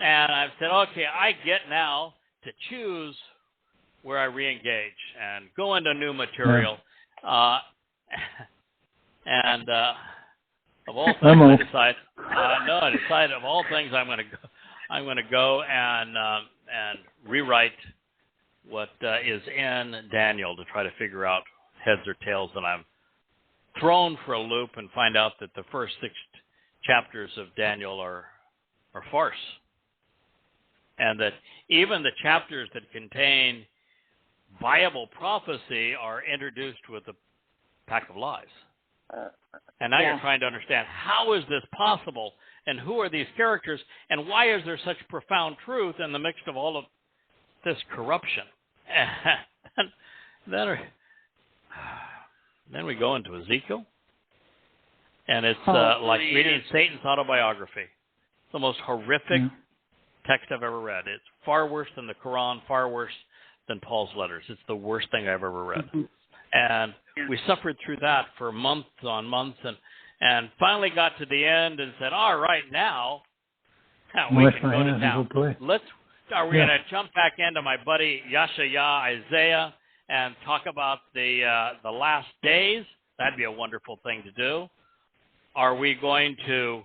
and I said, okay, I get now to choose where I re-engage and go into new material. And of all things, I decided of all things I'm going to go and rewrite what is in Daniel to try to figure out heads or tails, and I'm thrown for a loop and find out that the first 6 chapters of Daniel are farce, and that even the chapters that contain viable prophecy are introduced with a pack of lies. And now Yeah. you're trying to understand, how is this possible? And who are these characters? And why is there such profound truth in the midst of all of this corruption? And then we go into Ezekiel. And it's like reading Satan's autobiography. It's the most horrific text I've ever read. It's far worse than the Quran, far worse than Paul's letters. It's the worst thing I've ever read. Mm-hmm. And we suffered through that for months on months, and finally got to the end and said, all right, now we can go to town. Are we going to jump back into my buddy Yada Yah, Isaiah, and talk about the last days? That'd be a wonderful thing to do. Are we going to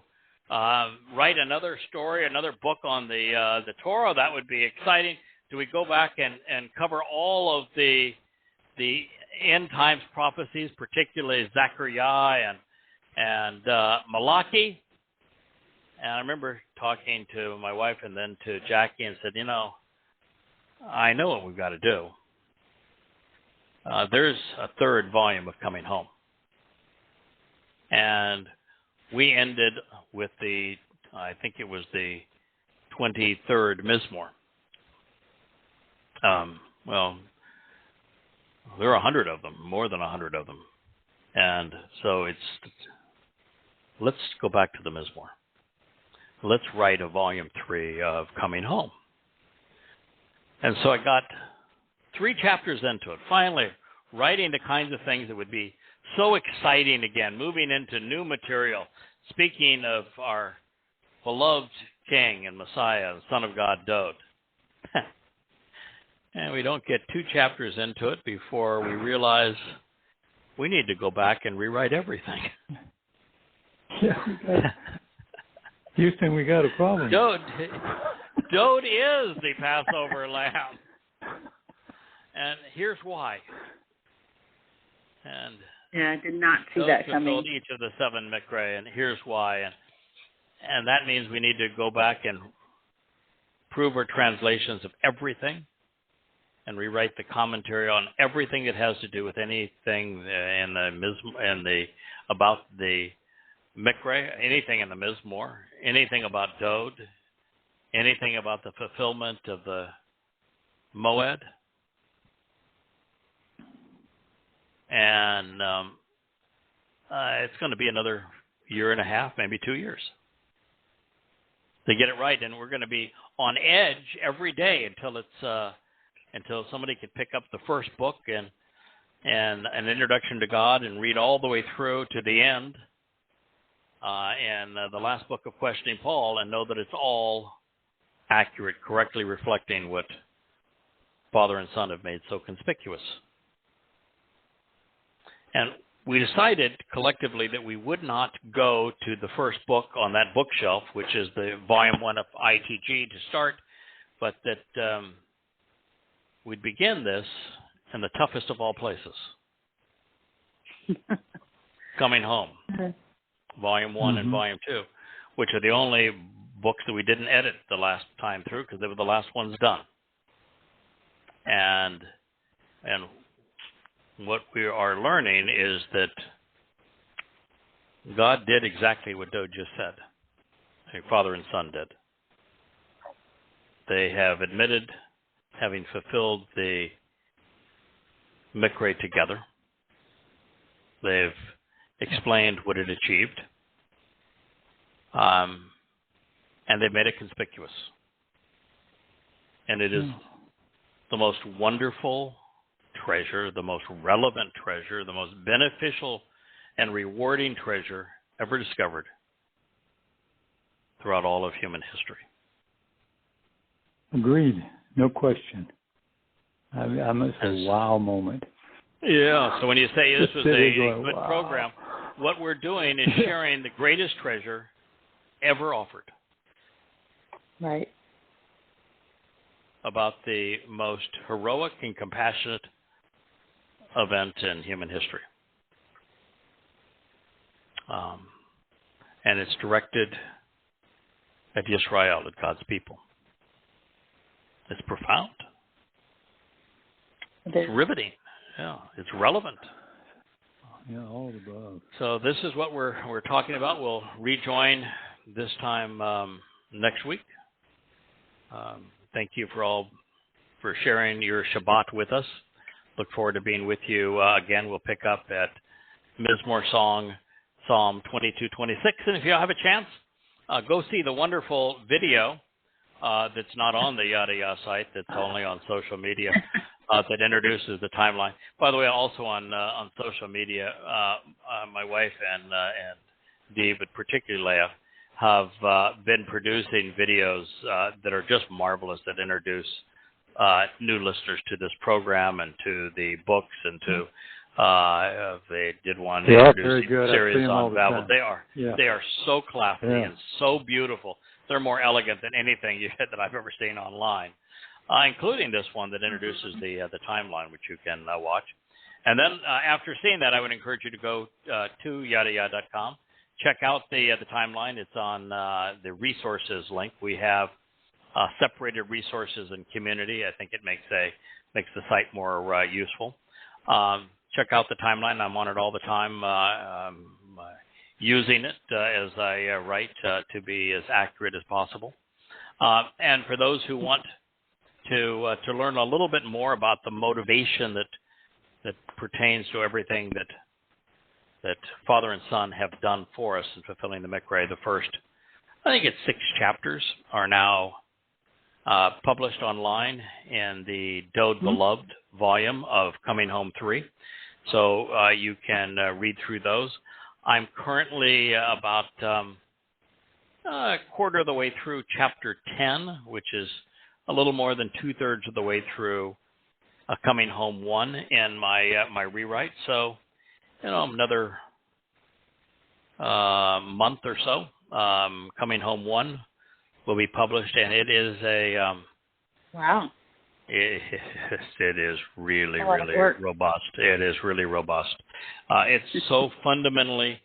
write another story, another book on the Torah? That would be exciting. Do we go back and cover all of the end times prophecies, particularly Zechariah and Malachi? And I remember talking to my wife and then to Jackie and said, I know what we've got to do. There's a third volume of Coming Home. And we ended with I think it was the 23rd Mizmowr. Well, there are 100 of them, more than 100 of them. And so let's go back to the Mizmowr. Let's write a volume 3 of Coming Home. And so I got 3 chapters into it, finally writing the kinds of things that would be so exciting again, moving into new material, speaking of our beloved King and Messiah, the Son of God, Dowd. And we don't get 2 chapters into it before we realize we need to go back and rewrite everything. Yeah, Houston, we got a problem. Dowd is the Passover Lamb. And here's why. And I did not see that coming. Each of the 7 mikra, and here's why. And that means we need to go back and prove our translations of everything and rewrite the commentary on everything that has to do with anything about the mikra, anything in the Mizmowr, anything about Dowd, anything about the fulfillment of the Moed. And it's going to be another year and a half, maybe 2 years, to get it right. And we're going to be on edge every day until somebody can pick up the first book and an introduction to God and read all the way through to the end, and the last book of Questioning Paul, and know that it's all accurate, correctly reflecting what Father and Son have made so conspicuous. And we decided collectively that we would not go to the first book on that bookshelf, which is the volume 1 of ITG to start, but that we'd begin this in the toughest of all places. Coming Home, volume 1 and volume 2, which are the only books that we didn't edit the last time through because they were the last ones done. And what we are learning is that God did exactly what Dowd just said. Father and Son did. They have admitted having fulfilled the mikra together. They've explained what it achieved. And they've made it conspicuous. And it is the most wonderful treasure, the most relevant treasure, the most beneficial and rewarding treasure ever discovered throughout all of human history. Agreed. No question. I must say, wow moment. Yeah, so when you say this was a good program, what we're doing is sharing the greatest treasure ever offered. Right. About the most heroic and compassionate event in human history. And it's directed at Yisrael, at God's people. It's profound. It's riveting. Yeah, it's relevant. Yeah, all the above. So this is what we're talking about. We'll rejoin this time next week. Thank you for sharing your Shabbat with us. Look forward to being with you again. We'll pick up at Mizmowr song Psalm 22:26. And if you have a chance, go see the wonderful video that's not on the Yada Yah site, that's only on social media, that introduces the timeline. By the way, also on social media, my wife and Dee, but particularly Leah, have been producing videos that are just marvelous, that introduce new listeners to this program and to the books and to they did one introducing series on Babel. They are so classy and so beautiful. They're more elegant than anything that I've ever seen online, including this one that introduces the timeline, which you can watch. And then after seeing that, I would encourage you to go to yadayah.com. Check out the timeline. It's on the resources link. We have separated resources and community. I think it makes the site more useful. Check out the timeline. I'm on it all the time, using it as I write to be as accurate as possible. And for those who want to learn a little bit more about the motivation that pertains to everything that Father and Son have done for us in fulfilling the Mikra, the first, I think it's 6 chapters, are now published online in the Dowd Beloved volume of Coming Home 3. So you can read through those. I'm currently about a quarter of the way through chapter 10, which is a little more than 2/3 of the way through Coming Home 1 in my rewrite. So, another month or so, Coming Home 1 will be published, and it is a wow. It is really robust. It is really robust. It's so fundamentally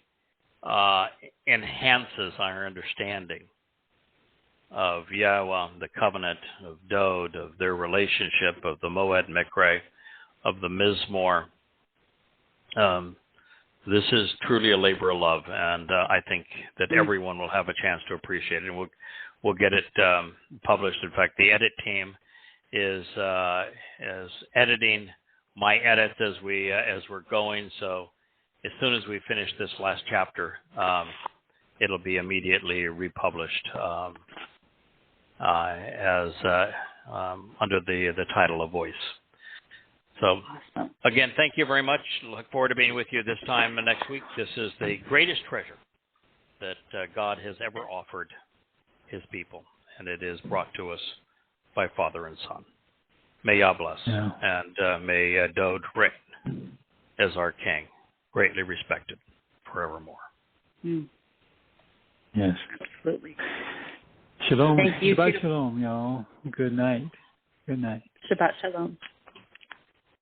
enhances our understanding of Yahowah, the covenant, of Dowd, of their relationship, of the Moed Mikra, of the Mizmowr. This is truly a labor of love, and I think that everyone will have a chance to appreciate it. And we'll get it published. In fact, the edit team is editing my edits as we're going. So as soon as we finish this last chapter, it'll be immediately republished as under the title of Voice. So again, thank you very much. Look forward to being with you this time next week. This is the greatest treasure that God has ever offered his people, and it is brought to us by Father and Son. May Yah bless, and may Dowd reign as our king, greatly respected forevermore. Yes. Absolutely. Shalom. Thank you. Shabbat shalom, y'all. Good night. Good night. Shabbat shalom.